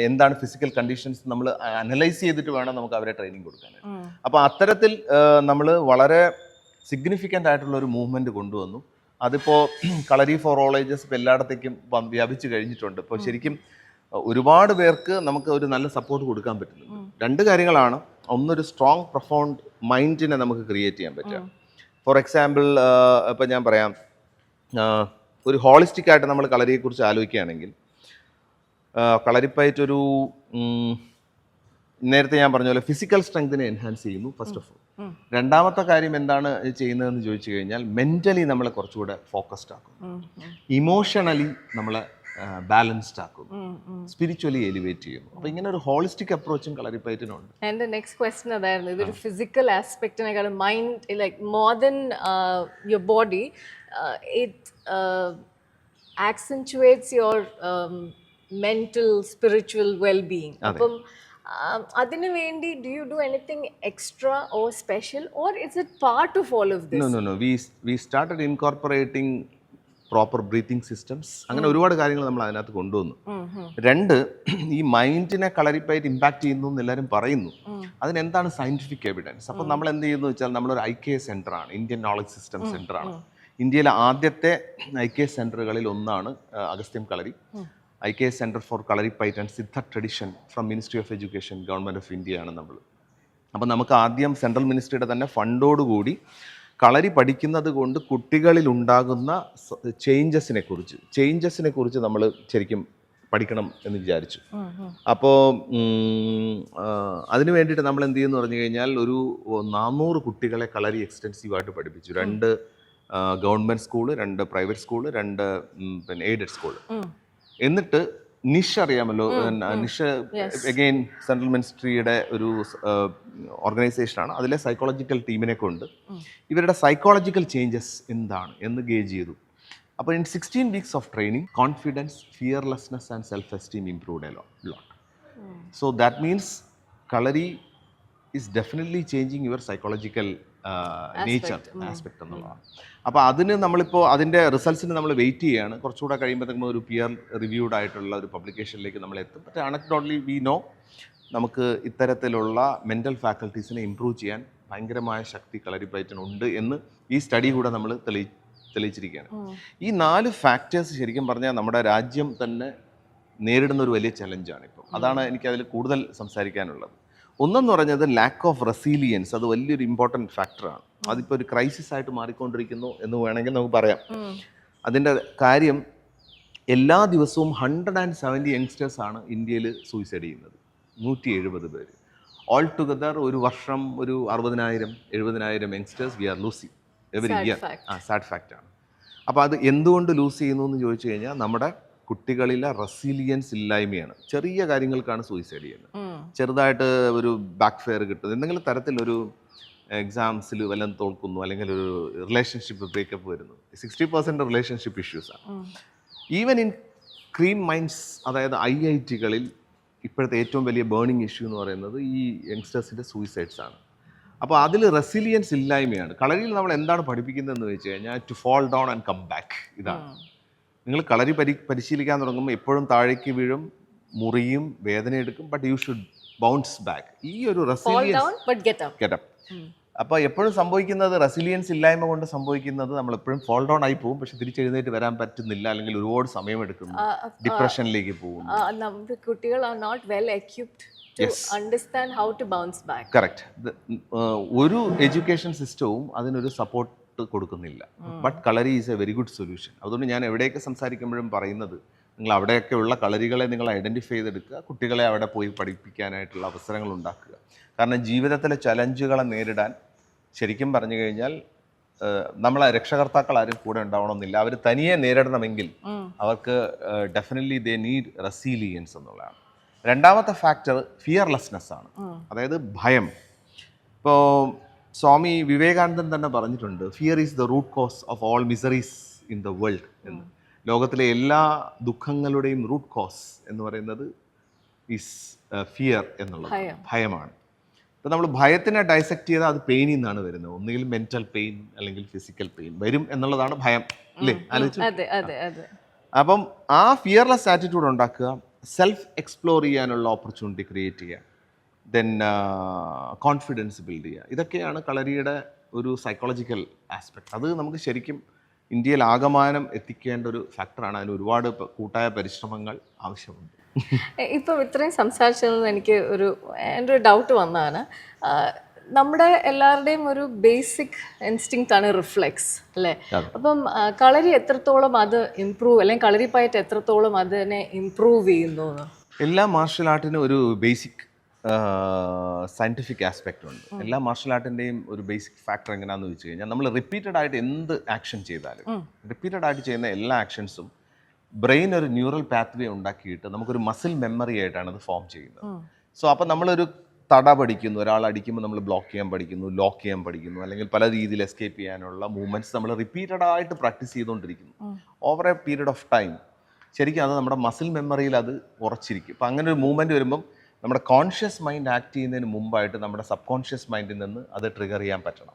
എന്താണ് ഫിസിക്കൽ കണ്ടീഷൻസ് നമ്മൾ അനലൈസ് ചെയ്തിട്ട് വേണം നമുക്ക് അവരെ ട്രെയിനിങ് കൊടുക്കാൻ. അപ്പോൾ അത്തരത്തിൽ നമ്മൾ വളരെ സിഗ്നിഫിക്കൻ്റ് ആയിട്ടുള്ള ഒരു മൂവ്മെൻറ്റ് കൊണ്ടുവന്നു. അതിപ്പോൾ കളരി ഫോർ ഓൾ ഏജസ് ഇപ്പോൾ എല്ലായിടത്തേക്കും വ്യാപിച്ചു കഴിഞ്ഞിട്ടുണ്ട്. ഇപ്പോൾ ശരിക്കും ഒരുപാട് പേർക്ക് നമുക്ക് ഒരു നല്ല സപ്പോർട്ട് കൊടുക്കാൻ പറ്റുന്നുണ്ട്. രണ്ട് കാര്യങ്ങളാണ്. ഒന്നൊരു സ്ട്രോങ് പ്രൊഫൗണ്ട് മൈൻഡിനെ നമുക്ക് ക്രിയേറ്റ് ചെയ്യാൻ പറ്റുക. ഫോർ എക്സാമ്പിൾ, ഇപ്പം ഞാൻ പറയാം, ഒരു ഹോളിസ്റ്റിക് ആയിട്ട് നമ്മൾ കളരിയെക്കുറിച്ച് ആലോചിക്കുകയാണെങ്കിൽ, കളരിപ്പയറ്റൊരു നേരത്തെ ഞാൻ പറഞ്ഞ പോലെ ഫിസിക്കൽ സ്ട്രെങ്തിനെ എൻഹാൻസ് ചെയ്യുന്നു ഫസ്റ്റ് ഓഫ് ഓൾ. രണ്ടാമത്തെ കാര്യം എന്താണ് ചെയ്യുന്നതെന്ന് ചോദിച്ചു കഴിഞ്ഞാൽ മെൻ്റലി നമ്മളെ കുറച്ചുകൂടെ ഫോക്കസ്ഡ് ആക്കുന്നു, ഇമോഷണലി നമ്മളെ ബാലൻസ്ഡ് ആക്കുന്നു, സ്പിരിച്വലി എലിവേറ്റ് ചെയ്യുന്നു. അപ്പോൾ ഇങ്ങനെ ഒരു ഹോളിസ്റ്റിക് അപ്രോച്ചും കളരിപ്പയറ്റിനുണ്ട്. എൻ്റെ നെക്സ്റ്റ് ക്വസ്റ്റ്യൻ അതായിരുന്നു. ഇതൊരു ഫിസിക്കൽ ആസ്പെക്റ്റിനെക്കാളും mind, like more than your body, it accentuates your mental spiritual wellbeing. അപ്പം അതിനു വേണ്ടി do you do anything extra or special, or is it part of all of this? No. We started incorporating proper breathing systems. അങ്ങനെ ഒരുപാട് കാര്യങ്ങൾ നമ്മൾ അതിനകത്ത് കൊണ്ടുവന്നു. രണ്ട്, ഈ മൈൻഡിനെ കളരിപ്പയറ്റ് ഇമ്പാക്ട് ചെയ്യുന്നു എന്ന് എല്ലാവരും പറയുന്നു. അതിനെന്താണ് സയന്റിഫിക് എവിഡൻസ്? അപ്പം നമ്മൾ എന്ത് ചെയ്യുന്നു വെച്ചാൽ, നമ്മളൊരു IKS സെൻ്ററാണ്, ഇന്ത്യൻ നോളജ് സിസ്റ്റം സെൻ്ററാണ്. ഇന്ത്യയിലെ ആദ്യത്തെ IKS സെൻ്ററുകളിൽ ഒന്നാണ് അഗസ്ത്യം കളരി. IKS centre for Kalaripayattu and Siddha tradition from ministry of education, government of India ആണ് നമ്മൾ. അപ്പം നമുക്ക് ആദ്യം സെൻട്രൽ മിനിസ്ട്രിയുടെ തന്നെ ഫണ്ടോടുകൂടി കളരി പഠിക്കുന്നത് കൊണ്ട് കുട്ടികളിൽ ഉണ്ടാകുന്ന ചേഞ്ചസിനെ കുറിച്ച് നമ്മൾ ശരിക്കും പഠിക്കണം എന്ന് വിചാരിച്ചു. അപ്പോൾ അതിന് വേണ്ടിയിട്ട് നമ്മൾ എന്ത് ചെയ്യുമെന്ന് പറഞ്ഞു കഴിഞ്ഞാൽ, ഒരു 400 കുട്ടികളെ കളരി എക്സ്റ്റെൻസീവായിട്ട് പഠിപ്പിച്ചു. 2 ഗവൺമെൻറ് സ്കൂള്, 2 പ്രൈവറ്റ് സ്കൂള്, 2 പിന്നെ എയ്ഡഡ് സ്കൂള്. എന്നിട്ട് നിഷ് അറിയാമല്ലോ, നിഷ് അഗെയിൻ സെൻട്രൽ മിനിസ്ട്രിയുടെ ഒരു ഓർഗനൈസേഷനാണ്. അതിലെ സൈക്കോളജിക്കൽ ടീമിനെ കൊണ്ട് ഇവരുടെ സൈക്കോളജിക്കൽ ചേഞ്ചസ് എന്താണ് എന്ന് ഗേജ് ചെയ്തു. അപ്പോൾ in 16 weeks of training confidence, fearlessness and self esteem improved a lot. So that means kalari is definitely changing your psychological nature aspect എന്നുള്ളതാണ്. അപ്പോൾ അതിന് നമ്മളിപ്പോൾ അതിൻ്റെ റിസൾട്ട്സിന് നമ്മൾ വെയിറ്റ് ചെയ്യുകയാണ്. കുറച്ചുകൂടെ കഴിയുമ്പോഴത്തേക്കും ഒരു പിയർ റിവ്യൂഡ് ആയിട്ടുള്ള ഒരു പബ്ലിക്കേഷനിലേക്ക് നമ്മൾ എത്തും. പക്ഷേ അനക്ഡോട്ട്ലി വി നോ നമുക്ക് ഇത്തരത്തിലുള്ള മെൻ്റൽ ഫാക്കൽറ്റീസിനെ ഇമ്പ്രൂവ് ചെയ്യാൻ ഭയങ്കരമായ ശക്തി കളരി പ്ലേറ്റിനുണ്ട് എന്ന് ഈ സ്റ്റഡി കൂടെ നമ്മൾ തെളിയിച്ചിരിക്കുകയാണ്. ഈ 4 ഫാക്ടേഴ്സ് ശരിക്കും പറഞ്ഞാൽ നമ്മുടെ രാജ്യം തന്നെ നേരിടുന്ന ഒരു വലിയ ചലഞ്ചാണ് ഇപ്പോൾ. അതാണ് എനിക്കതിൽ കൂടുതൽ സംസാരിക്കാനുള്ളത്. ഒന്നെന്ന് പറഞ്ഞത് ലാക്ക് ഓഫ് റെസീലിയൻസ്. അത് വലിയൊരു ഇമ്പോർട്ടൻറ്റ് ഫാക്ടറാണ്. അതിപ്പോൾ ഒരു ക്രൈസിസ് ആയിട്ട് മാറിക്കൊണ്ടിരിക്കുന്നു എന്ന് വേണമെങ്കിൽ നമുക്ക് പറയാം. അതിൻ്റെ കാര്യം എല്ലാ ദിവസവും 170 യങ്സ്റ്റേഴ്സാണ് ഇന്ത്യയിൽ സൂയിസൈഡ് ചെയ്യുന്നത്. 170 പേര്. ഓൾ ടുഗദർ ഒരു വർഷം ഒരു 60,000-70,000 youngsters we are losing every year. Sad ഫാക്റ്റാണ്. അപ്പോൾ അത് എന്തുകൊണ്ട് ലൂസ് ചെയ്യുന്നു എന്ന് ചോദിച്ചു കഴിഞ്ഞാൽ നമ്മുടെ കുട്ടികളിലെ റെസിലിയൻസ് ഇല്ലായ്മയാണ്. ചെറിയ കാര്യങ്ങൾക്കാണ് സൂയിസൈഡ് ചെയ്യുന്നത്. ചെറുതായിട്ട് ഒരു ബാക്ക് ഫെയർ കിട്ടും, എന്തെങ്കിലും തരത്തിലൊരു എക്സാംസിൽ വല്ലതും തോൽക്കുന്നു, അല്ലെങ്കിൽ ഒരു റിലേഷൻഷിപ്പ് ബ്രേക്കപ്പ് വരുന്നു. 60% റിലേഷൻഷിപ്പ് ഇഷ്യൂസാണ്. ഈവൻ ഇൻ ക്രീം മൈൻഡ്സ്, അതായത് IIT-കളിൽ ഇപ്പോഴത്തെ ഏറ്റവും വലിയ ബേണിംഗ് ഇഷ്യൂ എന്ന് പറയുന്നത് ഈ യങ്സ്റ്റേഴ്സിൻ്റെ സൂയിസൈഡ്സ് ആണ്. അപ്പോൾ അതിൽ റെസിലിയൻസ് ഇല്ലായ്മയാണ്. കളരിയിൽ നമ്മൾ എന്താണ് പഠിപ്പിക്കുന്നതെന്ന് വെച്ച് കഴിഞ്ഞാൽ to fall down and come back. ഇതാണ് നിങ്ങൾ കളരി പരിശീലിക്കാൻ തുടങ്ങുമ്പോൾ എപ്പോഴും താഴേക്ക് വീഴും, മുറിയും, വേദന എടുക്കും, but you should bounce back. ഈ ഒരു റെസിലിയൻസ് ഗെറ്റപ്പ്. അപ്പോൾ എപ്പോഴും സംഭവിക്കുന്നത് റെസിലിയൻസ് ഇല്ലായ്മ കൊണ്ട് സംഭവിക്കുന്നത് നമ്മൾ എപ്പോഴും ഫോൾ ഡൗൺ ആയി പോകും, പക്ഷെ തിരിച്ചെഴുന്നേറ്റ് വരാൻ പറ്റുന്നില്ല, അല്ലെങ്കിൽ ഒരുപാട് സമയം എടുക്കുന്നു, ഡിപ്രഷനിലേക്ക് പോകും. കുട്ടികൾ are not well equipped to understand how to bounce back. Correct. ഒരു എഡ്യൂക്കേഷൻ സിസ്റ്റവും അതിനൊരു സപ്പോർട്ട് കൊടുക്കുന്നില്ല. But Kalari is a very good solution. അതുകൊണ്ട് ഞാൻ എവിടെയൊക്കെ സംസാരിക്കുമ്പോഴും പറയുന്നത്, നിങ്ങൾ അവിടെയൊക്കെ ഉള്ള കളരികളെ നിങ്ങൾ ഐഡൻറ്റിഫൈ ചെയ്തെടുക്കുക, കുട്ടികളെ അവിടെ പോയി പഠിപ്പിക്കാനായിട്ടുള്ള അവസരങ്ങൾ ഉണ്ടാക്കുക. കാരണം ജീവിതത്തിലെ ചലഞ്ചുകളെ നേരിടാൻ ശരിക്കും പറഞ്ഞു കഴിഞ്ഞാൽ നമ്മളെ രക്ഷകർത്താക്കൾ ആരും കൂടെ ഉണ്ടാവണമെന്നില്ല. അവർ തനിയെ നേരിടണമെങ്കിൽ അവർക്ക് ഡെഫിനറ്റ്ലി ദേ നീഡ് റെസീലിയൻസ് എന്നുള്ളതാണ്. രണ്ടാമത്തെ ഫാക്ടർ ഫിയർലെസ്നെസ് ആണ്, അതായത് ഭയം. ഇപ്പോൾ സ്വാമി വിവേകാനന്ദൻ തന്നെ പറഞ്ഞിട്ടുണ്ട്, fear is the root cause of all miseries in the world എന്ന്. ലോകത്തിലെ എല്ലാ ദുഃഖങ്ങളുടെയും റൂട്ട് കോസ് എന്ന് പറയുന്നത് ഈസ് ഫിയർ എന്നുള്ളത്, ഭയമാണ്. ഇപ്പോൾ നമ്മൾ ഭയത്തിനെ ഡൈസെക്ട് ചെയ്താൽ അത് പെയിനിൽ നിന്നാണ് വരുന്നത്. ഒന്നുകിൽ മെൻ്റൽ പെയിൻ അല്ലെങ്കിൽ ഫിസിക്കൽ പെയിൻ വരും എന്നുള്ളതാണ് ഭയം, അല്ലേ? ആലോചിച്ചു. അപ്പം ആ ഫിയർലെസ് ആറ്റിറ്റ്യൂഡ് ഉണ്ടാക്കുക, സെൽഫ് എക്സ്പ്ലോർ ചെയ്യാനുള്ള ഓപ്പർച്യൂണിറ്റി ക്രിയേറ്റ് ചെയ്യുക, ദെൻ കോൺഫിഡൻസ് ബിൽഡ് ചെയ്യുക. ഇതൊക്കെയാണ് കളരിയുടെ ഒരു സൈക്കോളജിക്കൽ ആസ്പെക്ട്. അത് നമുക്ക് ശരിക്കും ഇന്ത്യയിൽ ആകമാനം എത്തിക്കേണ്ട ഒരു ഫാക്ടറാണ്. അതിന് ഒരുപാട് കൂട്ടായ പരിശ്രമങ്ങൾ ആവശ്യമുണ്ട്. ഇപ്പം ഇത്രയും സംസാരിച്ചതെന്ന് എനിക്ക് എൻ്റെ ഒരു ഡൗട്ട് വന്നതാണ്. നമ്മുടെ എല്ലാവരുടെയും ഒരു ബേസിക് ഇൻസ്റ്റിങ്ക്റ്റ് ആണ് റിഫ്ലെക്സ്, അല്ലേ? അപ്പം കളരി എത്രത്തോളം അത് ഇംപ്രൂവ്, അല്ലെങ്കിൽ കളരി പയറ്റ് എത്രത്തോളം അതിനെ ഇംപ്രൂവ് ചെയ്യുന്നു? എല്ലാ മാർഷൽ ആർട്ടിനും ഒരു ബേസിക് സയൻറ്റിഫിക് ആസ്പെക്റ്റ് ഉണ്ട്. എല്ലാ മാർഷൽ ആർട്ടിൻ്റെയും ഒരു ബേസിക് ഫാക്ടർ എങ്ങനെയാണെന്ന് വെച്ച് കഴിഞ്ഞാൽ, നമ്മൾ റിപ്പീറ്റഡ് ആയിട്ട് എന്ത് ആക്ഷൻ ചെയ്താലും, റിപ്പീറ്റഡ് ആയിട്ട് ചെയ്യുന്ന എല്ലാ ആക്ഷൻസും ബ്രെയിൻ ഒരു ന്യൂറൽ പാത്വേ ഉണ്ടാക്കിയിട്ട് നമുക്കൊരു മസിൽ മെമ്മറി ആയിട്ടാണ് അത് ഫോം ചെയ്യുന്നത്. സോ അപ്പോൾ നമ്മളൊരു തട പഠിക്കുന്നു, ഒരാൾ അടിക്കുമ്പോൾ നമ്മൾ ബ്ലോക്ക് ചെയ്യാൻ പഠിക്കുന്നു, ലോക്ക് ചെയ്യാൻ പഠിക്കുന്നു, അല്ലെങ്കിൽ പല രീതിയിൽ എസ്കേപ്പ് ചെയ്യാനുള്ള മൂവ്മെൻറ്റ്സ് നമ്മൾ റിപ്പീറ്റഡ് ആയിട്ട് പ്രാക്ടീസ് ചെയ്തുകൊണ്ടിരിക്കുന്നു over A period of time. ശരിക്കും അത് നമ്മുടെ മസിൽ മെമ്മറിയിൽ അത് ഉറച്ചിരിക്കും. അപ്പോൾ അങ്ങനെ ഒരു മൂവ്മെൻറ്റ് വരുമ്പം നമ്മുടെ കോൺഷ്യസ് മൈൻഡ് ആക്ട് ചെയ്യുന്നതിന് മുമ്പായിട്ട് നമ്മുടെ സബ് കോൺഷ്യസ് മൈൻഡിൽ നിന്ന് അത് ട്രിഗർ ചെയ്യാൻ പറ്റണം.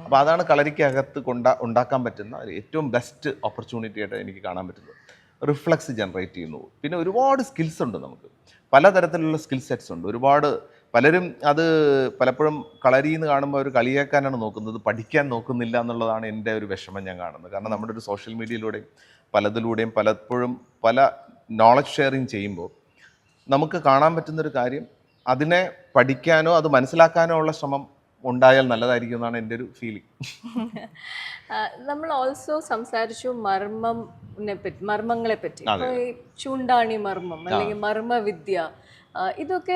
അപ്പോൾ അതാണ് കളരിക്കകത്ത് ഉണ്ടാക്കാൻ പറ്റുന്ന ഏറ്റവും ബെസ്റ്റ് ഓപ്പർച്യൂണിറ്റി ആയിട്ട് എനിക്ക് കാണാൻ പറ്റുന്നത്. റിഫ്ലക്സ് ജനറേറ്റ് ചെയ്യുന്നു. പിന്നെ ഒരുപാട് സ്കിൽസ് ഉണ്ട്, നമുക്ക് പലതരത്തിലുള്ള സ്കിൽ സെറ്റ്സ് ഉണ്ട്. ഒരുപാട് പലരും അത് പലപ്പോഴും കളരി എന്ന് കാണുമ്പോൾ അവർ കളിയാക്കാനാണ് നോക്കുന്നത്, പഠിക്കാൻ നോക്കുന്നില്ല എന്നുള്ളതാണ് എൻ്റെ ഒരു വിഷമം ഞാൻ കാണുന്നത്. കാരണം നമ്മുടെ ഒരു സോഷ്യൽ മീഡിയയിലൂടെയും പലതിലൂടെയും പലപ്പോഴും പല നോളജ് ഷെയറിങ് ചെയ്യുമ്പോൾ നമുക്ക് കാണാൻ പറ്റുന്നൊരു കാര്യം, അതിനെ പഠിക്കാനോ അത് മനസ്സിലാക്കാനോ ഉള്ള ശ്രമം ഉണ്ടായാൽ നല്ലതായിരിക്കും എന്നാണ് എൻ്റെ ഒരു ഫീലിംഗ്. നമ്മൾ ഓൾസോ സംസാരിച്ചു മർമ്മങ്ങളെ പറ്റി. ഇപ്പോൾ ഈ ചൂണ്ടാണി മർമ്മം അല്ലെങ്കിൽ മർമ്മവിദ്യ, ഇതൊക്കെ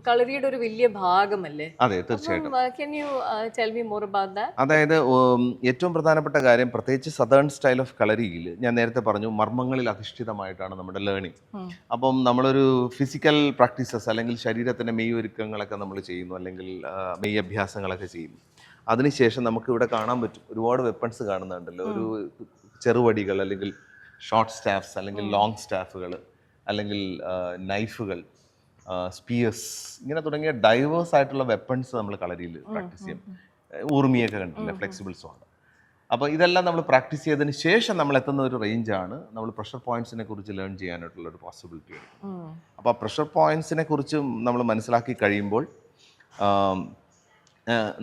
കളരിയുടെ ഒരു വലിയ ഭാഗമല്ലേ? അതെ, തീർച്ചയായിട്ടും. Can you tell me more about that? അതായത് ഏറ്റവും പ്രധാനപ്പെട്ട കാര്യം, പ്രത്യേകിച്ച് സദേൺ സ്റ്റൈൽ ഓഫ് കളരിയിൽ ഞാൻ നേരത്തെ പറഞ്ഞു മർമ്മങ്ങളിൽ അധിഷ്ഠിതമായിട്ടാണ് നമ്മുടെ ലേണിംഗ്. അപ്പം നമ്മളൊരു ഫിസിക്കൽ പ്രാക്ടീസസ് അല്ലെങ്കിൽ ശരീരത്തിൻ്റെ മെയ് ഒരുക്കങ്ങളൊക്കെ നമ്മൾ ചെയ്യുന്നു, അല്ലെങ്കിൽ മെയ് അഭ്യാസങ്ങളൊക്കെ ചെയ്യുന്നു. അതിനുശേഷം നമുക്ക് ഇവിടെ കാണാൻ പറ്റും ഒരുപാട് വെപ്പൺസ് കാണുന്നുണ്ടല്ലോ. ഒരു ചെറുവടികൾ, അല്ലെങ്കിൽ ഷോർട്ട് സ്റ്റാഫ്സ്, അല്ലെങ്കിൽ ലോങ് സ്റ്റാഫുകൾ, അല്ലെങ്കിൽ നൈഫുകൾ, സ്പിയേഴ്സ്, ഇങ്ങനെ തുടങ്ങിയ ഡൈവേഴ്സ് ആയിട്ടുള്ള വെപ്പൺസ് നമ്മൾ കളരിയിൽ പ്രാക്ടീസ് ചെയ്യും. ഊർമിയൊക്കെ കണ്ടില്ല, ഫ്ലെക്സിബിൾസും ആണ്. അപ്പോൾ ഇതെല്ലാം നമ്മൾ പ്രാക്ടീസ് ചെയ്തതിന് ശേഷം നമ്മൾ എത്തുന്ന ഒരു റേഞ്ചാണ് നമ്മൾ പ്രഷർ പോയിന്റ്സിനെ കുറിച്ച് ലേൺ ചെയ്യാനായിട്ടുള്ള ഒരു പോസിബിലിറ്റി. അപ്പോൾ ആ പ്രഷർ പോയിന്റ്സിനെ കുറിച്ച് നമ്മൾ മനസ്സിലാക്കി കഴിയുമ്പോൾ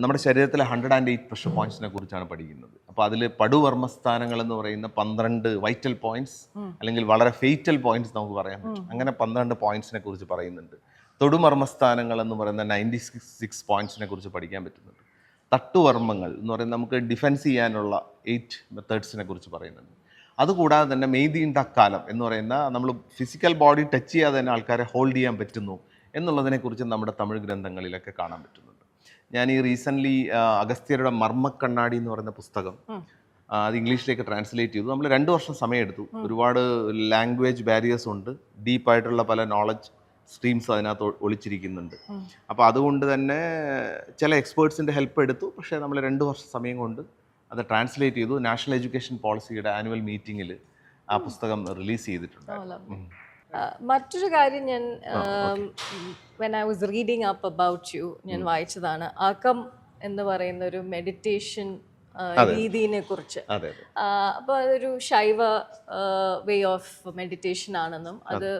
നമ്മുടെ ശരീരത്തിലെ 108 പ്രഷർ പോയിന്റ്സിനെ കുറിച്ചാണ് പഠിക്കുന്നത്. അപ്പോൾ അതിൽ പടുവർമ്മസ്ഥാനങ്ങൾ എന്ന് പറയുന്ന 12 വൈറ്റൽ പോയിന്റ്സ്, അല്ലെങ്കിൽ വളരെ ഫേറ്റൽ പോയിന്റ്സ് നമുക്ക് പറയാൻ പറ്റും. അങ്ങനെ 12 പോയിന്റ്സിനെ കുറിച്ച് പറയുന്നുണ്ട്. തൊടുമർമ്മസ്ഥാനങ്ങൾ എന്ന് പറയുന്ന 96 പോയിന്റ്സിനെ കുറിച്ച് പഠിക്കാൻ പറ്റുന്നുണ്ട്. തട്ടുവർമ്മങ്ങൾ എന്ന് പറയുന്നത് നമുക്ക് ഡിഫെൻസ് ചെയ്യാനുള്ള 8 മെത്തേഡ്സിനെ കുറിച്ച് പറയുന്നുണ്ട്. അതുകൂടാതെ തന്നെ മെയ്തീണ്ടക്കാലം എന്ന് പറയുന്ന നമ്മൾ ഫിസിക്കൽ ബോഡി ടച്ച് ചെയ്യാതെ തന്നെ ആൾക്കാരെ ഹോൾഡ് ചെയ്യാൻ പറ്റുന്നു എന്നുള്ളതിനെക്കുറിച്ച് നമ്മുടെ തമിഴ് ഗ്രന്ഥങ്ങളിലൊക്കെ കാണാൻ പറ്റുന്നുണ്ട്. ഞാൻ ഈ റീസെൻ്റ്ലി അഗസ്ത്യരുടെ മർമ്മക്കണ്ണാടി എന്ന് പറയുന്ന പുസ്തകം അത് ഇംഗ്ലീഷിലേക്ക് ട്രാൻസ്ലേറ്റ് ചെയ്തു. നമ്മൾ 2 വർഷം സമയമെടുത്തു. ഒരുപാട് ലാംഗ്വേജ് ബാരിയേഴ്സ് ഉണ്ട്, ഡീപ്പായിട്ടുള്ള പല നോളജ് സ്ട്രീംസ് അതിനകത്ത് ഒളിച്ചിരിക്കുന്നുണ്ട്. അപ്പോൾ അതുകൊണ്ട് തന്നെ ചില എക്സ്പേർട്സിൻ്റെ ഹെൽപ്പ് എടുത്തു. പക്ഷേ നമ്മൾ 2 വർഷം സമയം കൊണ്ട് അത് ട്രാൻസ്ലേറ്റ് ചെയ്തു. നാഷണൽ എഡ്യൂക്കേഷൻ പോളിസിയുടെ ആനുവൽ മീറ്റിങ്ങിൽ ആ പുസ്തകം റിലീസ് ചെയ്തിട്ടുണ്ട്. മറ്റൊരു കാര്യം ഞാൻ when I was reading up about you, ഞാൻ വായിച്ചതാണ് അകം എന്ന് പറയുന്ന ഒരു മെഡിറ്റേഷൻ രീതിയെ കുറിച്ച്. അപ്പോൾ അതൊരു ശൈവ വേ ഓഫ് മെഡിറ്റേഷൻ ആണെന്നും അത്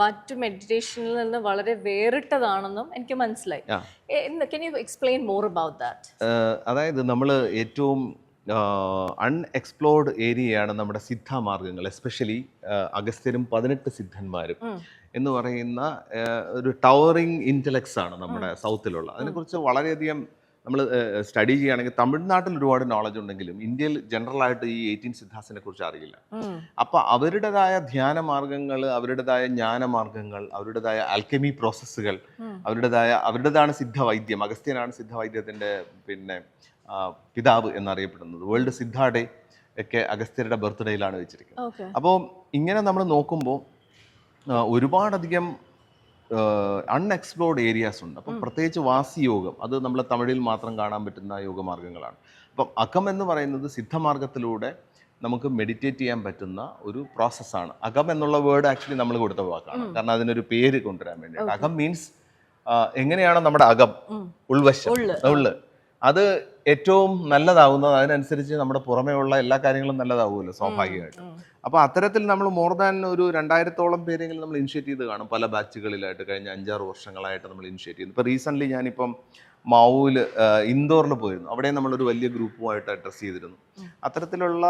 മറ്റു മെഡിറ്റേഷനിൽ നിന്ന് വളരെ വേറിട്ടതാണെന്നും എനിക്ക് മനസ്സിലായി. Can you explain more about that? അതായത് നമ്മൾ ഏറ്റവും അൺഎക്സ്പ്ലോർഡ് ഏരിയയാണ് നമ്മുടെ സിദ്ധമാർഗങ്ങൾ, എസ്പെഷ്യലി അഗസ്ത്യരും 18 സിദ്ധന്മാരും എന്ന് പറയുന്ന ഒരു ടവറിങ് ഇൻ്റലക്ട്സ് ആണ് നമ്മുടെ സൗത്തിലുള്ള. അതിനെക്കുറിച്ച് വളരെയധികം നമ്മൾ സ്റ്റഡി ചെയ്യുകയാണെങ്കിൽ തമിഴ്നാട്ടിൽ ഒരുപാട് നോളജ് ഉണ്ടെങ്കിലും ഇന്ത്യയിൽ ജനറലായിട്ട് ഈ 18 സിദ്ധാസിനെ കുറിച്ച് അറിയില്ല. അപ്പോൾ അവരുടേതായ ധ്യാനമാർഗങ്ങൾ, അവരുടേതായ ജ്ഞാനമാർഗങ്ങൾ, അവരുടേതായ ആൽക്കെമി പ്രോസസ്സുകൾ, അവരുടേതാണ് സിദ്ധവൈദ്യം. അഗസ്ത്യനാണ് സിദ്ധവൈദ്യത്തിൻ്റെ പിതാവ് എന്നറിയപ്പെടുന്നത്. വേൾഡ് സിദ്ധ ഡേ ഒക്കെ അഗസ്ത്യരുടെ ബർത്ത്ഡേയിലാണ് വെച്ചിരിക്കുന്നത്. അപ്പോൾ ഇങ്ങനെ നമ്മൾ നോക്കുമ്പോൾ ഒരുപാടധികം അൺഎക്സ്പ്ലോർഡ് ഏരിയാസ് ഉണ്ട്. അപ്പം പ്രത്യേകിച്ച് വാസിയോഗം, അത് നമ്മൾ തമിഴിൽ മാത്രം കാണാൻ പറ്റുന്ന യോഗമാർഗ്ഗങ്ങളാണ്. അപ്പം അകം എന്ന് പറയുന്നത് സിദ്ധമാർഗത്തിലൂടെ നമുക്ക് മെഡിറ്റേറ്റ് ചെയ്യാൻ പറ്റുന്ന ഒരു പ്രോസസ്സാണ്. അകം എന്നുള്ള വേർഡ് ആക്ച്വലി നമ്മൾ കൊടുത്ത വാക്കാണ്, കാരണം അതിനൊരു പേര് കൊണ്ടുവരാൻ വേണ്ടിയിട്ട്. അകം മീൻസ് എങ്ങനെയാണ് നമ്മുടെ അകം, ഉൾവശം, ഉള്ള്, അത് ഏറ്റവും നല്ലതാവുന്നത് അതിനനുസരിച്ച് നമ്മുടെ പുറമേ ഉള്ള എല്ലാ കാര്യങ്ങളും നല്ലതാവുമല്ലോ സ്വാഭാവികമായിട്ട്. അപ്പോൾ അത്തരത്തിൽ നമ്മൾ മോർ ദാൻ ഒരു 2000-ഓളം പേരെങ്കിലും നമ്മൾ ഇനിഷ്യേറ്റ് ചെയ്ത് കാണും. പല ബാച്ചുകളിലായിട്ട് കഴിഞ്ഞ 5-6 വർഷങ്ങളായിട്ട് നമ്മൾ ഇനിഷ്യേറ്റ് ചെയ്യുന്നു. ഇപ്പോൾ റീസെൻ്റ്ലി ഞാനിപ്പം മാവൂൽ ഇൻഡോറിൽ പോയിരുന്നു. അവിടെ നമ്മളൊരു വലിയ ഗ്രൂപ്പുമായിട്ട് അഡ്രസ്സ് ചെയ്തിരുന്നു. അത്തരത്തിലുള്ള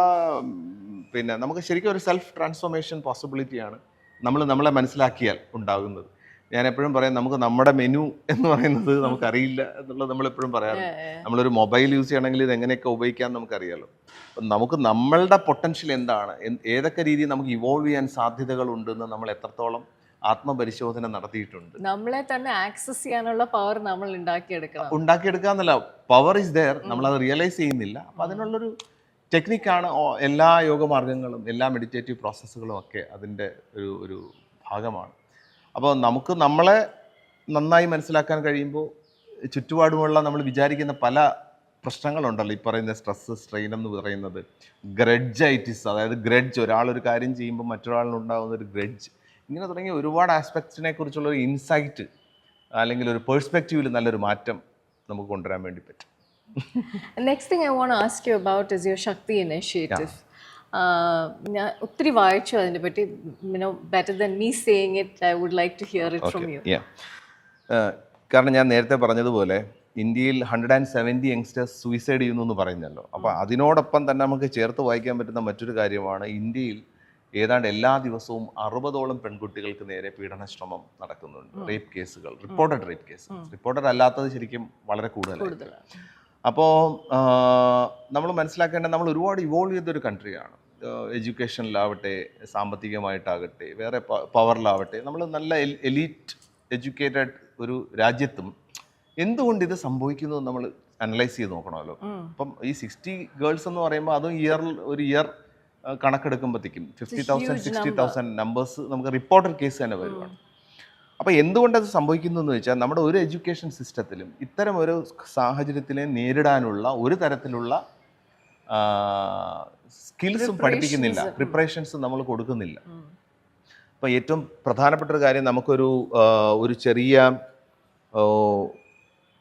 നമുക്ക് ശരിക്കും ഒരു സെൽഫ് ട്രാൻസ്ഫോർമേഷൻ പോസിബിലിറ്റിയാണ് നമ്മളെ മനസ്സിലാക്കിയാൽ ഉണ്ടാകുന്നത്. ഞാൻ എപ്പോഴും പറയാം, നമുക്ക് നമ്മുടെ മെനു എന്ന് പറയുന്നത് നമുക്കറിയില്ല എന്നുള്ളത് നമ്മളെപ്പോഴും പറയാറുണ്ട്. നമ്മളൊരു മൊബൈൽ യൂസ് ചെയ്യണമെങ്കിൽ ഇത് എങ്ങനെയൊക്കെ ഉപയോഗിക്കാൻ നമുക്കറിയാലോ. അപ്പം നമുക്ക് നമ്മളുടെ പൊട്ടൻഷ്യൽ എന്താണ്, ഏതൊക്കെ രീതിയിൽ നമുക്ക് ഇവോൾവ് ചെയ്യാൻ സാധ്യതകളുണ്ടെന്ന് നമ്മൾ എത്രത്തോളം ആത്മപരിശോധന നടത്തിയിട്ടുണ്ട്. നമ്മളെ തന്നെ ആക്സസ് ചെയ്യാനുള്ള പവർ നമ്മൾ ഉണ്ടാക്കിയെടുക്കാന്നല്ല, പവർ ഇസ് ദെയർ, നമ്മളത് റിയലൈസ് ചെയ്യുന്നില്ല. അപ്പം അതിനുള്ളൊരു ടെക്നിക്കാണ് എല്ലാ യോഗമാർഗ്ഗങ്ങളും, എല്ലാ മെഡിറ്റേറ്റീവ് പ്രോസസ്സുകളും ഒക്കെ അതിൻ്റെ ഒരു ഭാഗമാണ്. അപ്പോൾ നമുക്ക് നമ്മളെ നന്നായി മനസ്സിലാക്കാൻ കഴിയുമ്പോൾ ചുറ്റുപാടുമുള്ള നമ്മൾ വിചാരിക്കുന്ന പല പ്രശ്നങ്ങളുണ്ടല്ലോ, ഈ പറയുന്ന സ്ട്രെസ്, സ്ട്രെയിൻ എന്ന് പറയുന്നത്, ഗ്രഡ്ജൈറ്റിസ്, അതായത് ഗ്രഡ്ജ്, ഒരാളൊരു കാര്യം ചെയ്യുമ്പോൾ മറ്റൊരാളിനുണ്ടാകുന്ന ഒരു ഗ്രഡ്ജ്, ഇങ്ങനെ തുടങ്ങിയ ഒരുപാട് ആസ്പെക്ട്സിനെ കുറിച്ചുള്ള ഒരു ഇൻസൈറ്റ് അല്ലെങ്കിൽ ഒരു പേഴ്സ്പെക്റ്റീവിൽ നല്ലൊരു മാറ്റം നമുക്ക് കൊണ്ടുവരാൻ വേണ്ടി പറ്റും. Next thing I want to ask you about is your Shakti initiative. ഞാൻ ഒത്തിരി വായിച്ചു അതിനെ പറ്റി. Better than me saying it, I would like to hear it from you. കാരണം ഞാൻ നേരത്തെ പറഞ്ഞതുപോലെ ഇന്ത്യയിൽ 170 യങ്സ്റ്റേഴ്സ് സൂയിസൈഡ് ചെയ്യുന്നു എന്ന് പറയുന്നല്ലോ. അപ്പോൾ അതിനോടൊപ്പം തന്നെ നമുക്ക് ചേർത്ത് വായിക്കാൻ പറ്റുന്ന മറ്റൊരു കാര്യമാണ്, ഇന്ത്യയിൽ ഏതാണ്ട് എല്ലാ ദിവസവും 60ഓളം പെൺകുട്ടികൾക്ക് നേരെ പീഡനശ്രമം നടക്കുന്നുണ്ട്. റേപ്പ് കേസുകൾ, റിപ്പോർട്ടഡ് റേപ്പ് കേസ്, റിപ്പോർട്ടഡ് അല്ലാത്തത് ശരിക്കും വളരെ കൂടുതലാണ്. അപ്പോൾ നമ്മൾ മനസ്സിലാക്കേണ്ടത് നമ്മൾ ഒരുപാട് ഇവോൾവ് ചെയ്തൊരു കൺട്രിയാണ്. എഡ്യൂക്കേഷനിലാവട്ടെ, സാമ്പത്തികമായിട്ടാകട്ടെ, വേറെ പവറിലാവട്ടെ, നമ്മൾ നല്ല എലീറ്റ് എഡ്യൂക്കേറ്റഡ് ഒരു രാജ്യത്തും എന്തുകൊണ്ട് ഇത് സംഭവിക്കുന്നു നമ്മൾ അനലൈസ് ചെയ്ത് നോക്കണമല്ലോ. അപ്പം ഈ 60 ഗേൾസ് എന്ന് പറയുമ്പോൾ അതും ഒരു ഇയർ കണക്കെടുക്കുമ്പോഴത്തേക്കും 50,000 60,000 നമ്പേഴ്സ് നമുക്ക് റിപ്പോർട്ടഡ് കേസ് തന്നെ വരുവാണ്. അപ്പോൾ എന്തുകൊണ്ടത് സംഭവിക്കുന്നു എന്ന് വെച്ചാൽ നമ്മുടെ ഒരു എഡ്യൂക്കേഷൻ സിസ്റ്റത്തിലും ഇത്തരം ഒരു സാഹചര്യത്തിനെ നേരിടാനുള്ള ഒരു തരത്തിലുള്ള സ്കിൽസും പഠിപ്പിക്കുന്നില്ല, പ്രിപ്പറേഷൻസും നമ്മൾ കൊടുക്കുന്നില്ല. അപ്പോൾ ഏറ്റവും പ്രധാനപ്പെട്ട ഒരു കാര്യം, നമുക്കൊരു ചെറിയ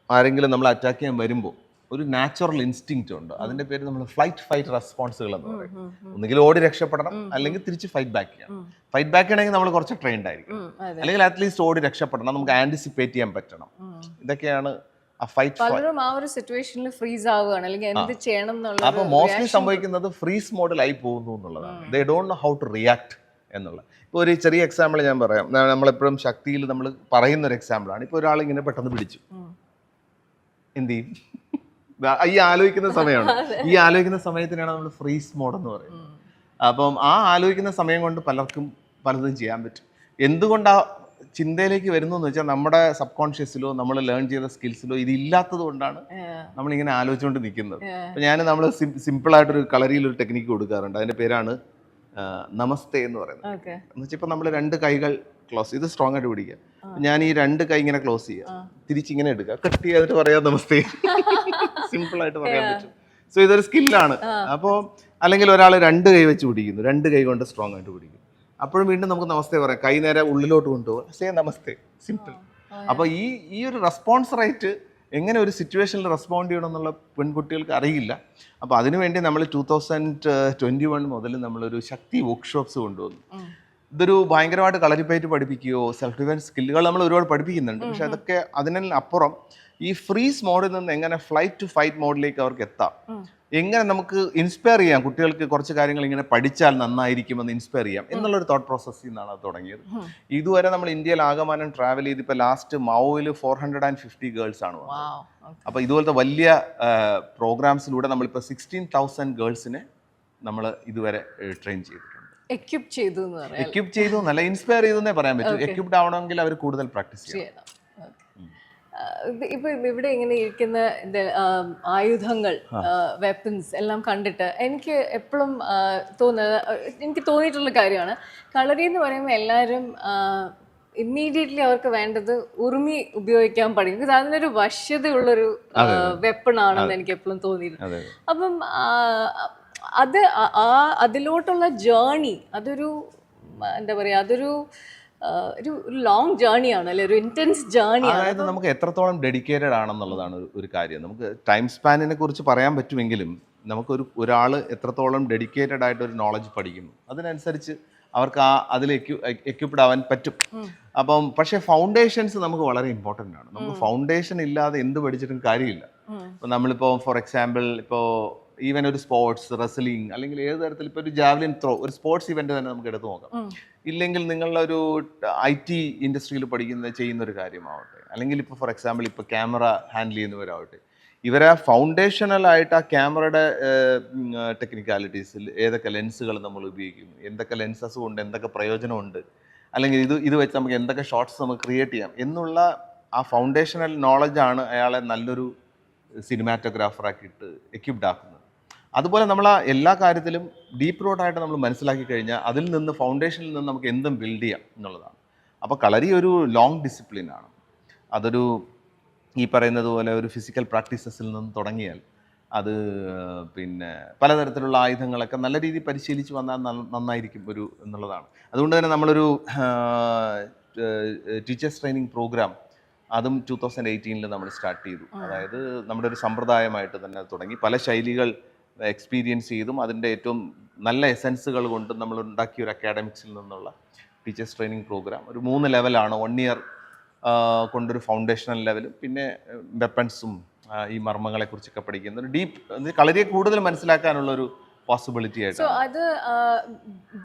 ആരെങ്കിലും നമ്മൾ അറ്റാക്ക് ചെയ്യാൻ വരുമ്പോൾ ഒരു നാച്ചുറൽ ഇൻസ്റ്റിങ്ക്റ്റ് ഉണ്ട്. അതിൻ്റെ പേര് നമ്മൾ ഫ്ലൈറ്റ് ഫൈറ്റ് റെസ്പോൺസുകൾ എന്ന് പറയും. ഒന്നുകിൽ ഓടി രക്ഷപ്പെടണം, അല്ലെങ്കിൽ തിരിച്ച് ഫൈറ്റ് ബാക്ക് ചെയ്യണം. ഫൈറ്റ് ബാക്ക് ചെയ്യണമെങ്കിൽ നമ്മൾ കുറച്ച് ട്രെയിൻഡ് ആയിരിക്കും, അല്ലെങ്കിൽ അറ്റ്ലീസ്റ്റ് ഓടി രക്ഷപ്പെടണം, നമുക്ക് ആന്റിസിപ്പേറ്റ് ചെയ്യാൻ പറ്റണം. ഇതൊക്കെയാണ് ആ ഫൈറ്റ്. പലരും ആ ഒരു സിറ്റുവേഷനിൽ ഫ്രീസ് ആവുകയാണ്, അല്ലെങ്കിൽ എന്ത് ചെയ്യണം എന്നുള്ളത്. അപ്പോൾ മോസ്റ്റ്ലി സംഭവിക്കുന്നത് ഫ്രീസ് മോഡിലായി പോകുന്നു എന്നുള്ളതാണ്. They don't know how to react എന്നുള്ള. ഇപ്പോൾ ഒരു ചെറിയ എക്സാമ്പിൾ ഞാൻ പറയാം. നമ്മളെപ്പോഴും ശക്തിയിൽ നമ്മൾ പറയുന്ന ഒരു എക്സാമ്പിളാണ്. ഇപ്പോൾ ഒരാൾ ഇങ്ങനെ പെട്ടെന്ന് പിടിച്ചു, എന്ത് ചെയ്യും? ഈ ആലോചിക്കുന്ന സമയമാണ്. ഈ ആലോചിക്കുന്ന സമയത്തിനാണ് നമ്മൾ ഫ്രീസ് മോഡ് എന്ന് പറയുന്നത്. അപ്പം ആ ആലോചിക്കുന്ന സമയം കൊണ്ട് പലർക്കും പലതും ചെയ്യാൻ പറ്റും. എന്തുകൊണ്ട് ആ ചിന്തയിലേക്ക് വരുന്നു എന്ന് വെച്ചാൽ നമ്മുടെ സബ് കോൺഷ്യസിലോ നമ്മൾ ലേൺ ചെയ്ത സ്കിൽസിലോ ഇത് ഇല്ലാത്തത് കൊണ്ടാണ് നമ്മളിങ്ങനെ ആലോചിച്ചുകൊണ്ട് നിൽക്കുന്നത്. അപ്പം നമ്മൾ സിമ്പിളായിട്ടൊരു കളരിയിലൊരു ടെക്നിക്ക് കൊടുക്കാറുണ്ട്. അതിൻ്റെ പേരാണ് നമസ്തേ എന്ന് പറയുന്നത്. എന്ന് വെച്ചാൽ ഇപ്പം നമ്മൾ 2 കൈകൾ ക്ലോസ് ചെയ്ത് സ്ട്രോങ് ആയിട്ട് പിടിക്കുക. ഞാൻ ഈ 2 കൈ ഇങ്ങനെ ക്ലോസ് ചെയ്യുക, തിരിച്ചിങ്ങനെ എടുക്കുക, കട്ട് ചെയ്തിട്ട് പറയാം നമസ്തേ. സിമ്പിളായിട്ട് പറയാൻ പറ്റും. സോ ഇതൊരു സ്കില്ലാണ്. അപ്പോൾ അല്ലെങ്കിൽ ഒരാൾ 2 കൈ വെച്ച് പിടിക്കുന്നു, 2 കൈ കൊണ്ട് സ്ട്രോങ് ആയിട്ട് പിടിക്കും. അപ്പോഴും വീണ്ടും നമുക്ക് നമസ്തേ പറയാം. കൈ നേരെ ഉള്ളിലോട്ട് കൊണ്ടുപോകാം, സേ നമസ്തേ, സിമ്പിൾ. അപ്പോൾ ഈ ഒരു റെസ്പോൺസ് റേറ്റ് എങ്ങനെ ഒരു സിറ്റുവേഷനിൽ റെസ്പോണ്ട് ചെയ്യണം എന്നുള്ള പെൺകുട്ടികൾക്ക് അറിയില്ല. അപ്പോൾ അതിനുവേണ്ടി നമ്മൾ 2021 മുതൽ നമ്മളൊരു ശക്തി വർക്ക്ഷോപ്സ് കൊണ്ടുവന്നു. ഇതൊരു ഭയങ്കരമായിട്ട് കളരിപ്പയറ്റ് പഠിപ്പിക്കുകയോ സെൽഫ് ഡിഫെൻസ് സ്കില്ലുകൾ നമ്മൾ ഒരുപാട് പഠിപ്പിക്കുന്നുണ്ട്. പക്ഷെ അതൊക്കെ അതിനപ്പുറം ഈ ഫ്രീസ് മോഡിൽ നിന്ന് എങ്ങനെ ഫ്ലൈറ്റ് ടു ഫൈറ്റ് മോഡിലേക്ക് അവർക്ക് എത്താം, എങ്ങനെ നമുക്ക് ഇൻസ്പയർ ചെയ്യാം, കുട്ടികൾക്ക് കുറച്ച് കാര്യങ്ങൾ ഇങ്ങനെ പഠിച്ചാൽ നന്നായിരിക്കുമെന്ന് ഇൻസ്പയർ ചെയ്യാം എന്നുള്ളൊരു തോട്ട് പ്രോസസ്സിൽ നിന്നാണ് അത് തുടങ്ങിയത്. ഇതുവരെ നമ്മൾ ഇന്ത്യയിൽ ആകമാനം ട്രാവൽ ചെയ്ത് ഇപ്പോൾ ലാസ്റ്റ് മാവോയിൽ 450 ഗേൾസ് ആണ് വന്നത്. അപ്പോൾ ഇതുപോലത്തെ വലിയ പ്രോഗ്രാംസിലൂടെ നമ്മളിപ്പോൾ 16,000 ഗേൾസിനെ നമ്മൾ ഇതുവരെ ട്രെയിൻ ചെയ്തിട്ടുണ്ട്. എക്യുപ്പ് ചെയ്തു എന്നല്ല, ഇൻസ്പയർ ചെയ്തു എന്നേ പറയാൻ പറ്റും. എക്യുപ്ഡ് ആവണമെങ്കിൽ അവർ കൂടുതൽ പ്രാക്ടീസ് ചെയ്യണം. ഇപ്പൊ ഇവിടെ ഇങ്ങനെ ഇരിക്കുന്ന ആയുധങ്ങൾ, വെപ്പൺസ് എല്ലാം കണ്ടിട്ട് എനിക്ക് എപ്പോഴും എനിക്ക് തോന്നിയിട്ടുള്ള കാര്യമാണ്, കളരി എന്ന് പറയുമ്പോൾ എല്ലാവരും ഇമ്മീഡിയറ്റ്ലി അവർക്ക് വേണ്ടത് ഉറുമി ഉപയോഗിക്കാൻ പഠിക്കും. അതിനൊരു വശ്യതയുള്ളൊരു വെപ്പൺ ആണെന്ന് എനിക്ക് എപ്പോഴും തോന്നിയിരുന്നു. അപ്പം അതിലോട്ടുള്ള ജേർണി അതൊരു എന്താ പറയുക, അതൊരു ഒരു ലോങ് ജേർണിയാണ് അല്ലെ, ഒരു ഇന്റൻസ് ജേർണിയാണ്. അതായത് നമുക്ക് എത്രത്തോളം ഡെഡിക്കേറ്റഡ് ആണെന്നുള്ളതാണ് ഒരു കാര്യം. നമുക്ക് ടൈം സ്പാനിനെ കുറിച്ച് പറയാൻ പറ്റുമെങ്കിലും ഒരാൾ എത്രത്തോളം ഡെഡിക്കേറ്റഡ് ആയിട്ട് ഒരു നോളജ് പഠിക്കുന്നു അതിനനുസരിച്ച് അവർക്ക് അതിലേക്ക് എക്യുപ്ഡ് ആവാൻ പറ്റും. അപ്പം പക്ഷേ ഫൗണ്ടേഷൻസ് നമുക്ക് വളരെ ഇമ്പോർട്ടൻ്റ് ആണ്. നമുക്ക് ഫൗണ്ടേഷൻ ഇല്ലാതെ എന്ത് പഠിച്ചിട്ടും കാര്യമില്ല. ഇപ്പം നമ്മളിപ്പോൾ ഫോർ എക്സാമ്പിൾ ഇപ്പോൾ ഈവൻ ഒരു സ്പോർട്സ്, റെസ്ലിംഗ്, അല്ലെങ്കിൽ ഏത് തരത്തിൽ ഇപ്പോൾ ഒരു ജാവലിൻ ത്രോ, ഒരു സ്പോർട്സ് ഇവന്റ് തന്നെ നമുക്ക് എടുത്തു നോക്കാം. ഇല്ലെങ്കിൽ നിങ്ങളൊരു IT ഇൻഡസ്ട്രിയിൽ ചെയ്യുന്ന ഒരു കാര്യമാവട്ടെ, അല്ലെങ്കിൽ ഇപ്പോൾ ഫോർ എക്സാമ്പിൾ ഇപ്പോൾ ക്യാമറ ഹാൻഡിൽ ചെയ്യുന്നവരാവട്ടെ, ഇവരെ ഫൗണ്ടേഷണലായിട്ട് ആ ക്യാമറയുടെ ടെക്നിക്കാലിറ്റീസിൽ ഏതൊക്കെ ലെൻസുകൾ നമ്മൾ ഉപയോഗിക്കുന്നു, എന്തൊക്കെ ലെൻസസ് കൊണ്ട് എന്തൊക്കെ പ്രയോജനമുണ്ട്, അല്ലെങ്കിൽ ഇത് വെച്ച് നമുക്ക് എന്തൊക്കെ ഷോട്ട്സ് നമുക്ക് ക്രിയേറ്റ് ചെയ്യാം എന്നുള്ള ആ ഫൗണ്ടേഷണൽ നോളജാണ് അയാളെ നല്ലൊരു സിനിമാറ്റോഗ്രാഫറാക്കിയിട്ട് എക്യുപ്ഡ് ആക്കുന്നത്. അതുപോലെ നമ്മൾ എല്ലാ കാര്യത്തിലും ഡീപ്പ് റൂട്ടായിട്ട് നമ്മൾ മനസ്സിലാക്കി കഴിഞ്ഞാൽ അതിൽ നിന്ന് ഫൗണ്ടേഷനിൽ നിന്ന് നമുക്ക് എന്തും ബിൽഡ് ചെയ്യാം എന്നുള്ളതാണ്. അപ്പോൾ കളരി ഒരു ലോങ് ഡിസിപ്ലിനാണ്. അതൊരു ഈ പറയുന്നത് പോലെ ഒരു ഫിസിക്കൽ പ്രാക്ടീസസിൽ നിന്ന് തുടങ്ങിയാൽ അത് പിന്നെ പലതരത്തിലുള്ള ആയുധങ്ങളൊക്കെ നല്ല രീതിയിൽ പരിശീലിച്ച് വന്നാൽ നന്നായിരിക്കും എന്നുള്ളതാണ്. അതുകൊണ്ട് തന്നെ നമ്മളൊരു ടീച്ചേഴ്സ് ട്രെയിനിങ് പ്രോഗ്രാം അതും 2018 നമ്മൾ സ്റ്റാർട്ട് ചെയ്തു. അതായത് നമ്മുടെ ഒരു സമ്പ്രദായമായിട്ട് തന്നെ തുടങ്ങി പല ശൈലികൾ എക്സ്പീരിയൻസ് ചെയ്തും അതിൻ്റെ ഏറ്റവും നല്ല എസൻസുകൾ കൊണ്ടും നമ്മൾ ഉണ്ടാക്കിയ ഒരു അക്കാഡമിക്സിൽ നിന്നുള്ള ടീച്ചേഴ്സ് ട്രെയിനിങ് പ്രോഗ്രാം ഒരു 3 ലെവലാണ്. 1 ഇയർ കൊണ്ടൊരു ഫൗണ്ടേഷണൽ ലെവലും, പിന്നെ വെപ്പൺസും ഈ മർമ്മങ്ങളെ കുറിച്ചൊക്കെ പഠിക്കുന്ന ഒരു ഡീപ്പ് കളരിയെ കൂടുതൽ മനസ്സിലാക്കാനുള്ളൊരു പോസിബിലിറ്റി ആയിട്ട്. So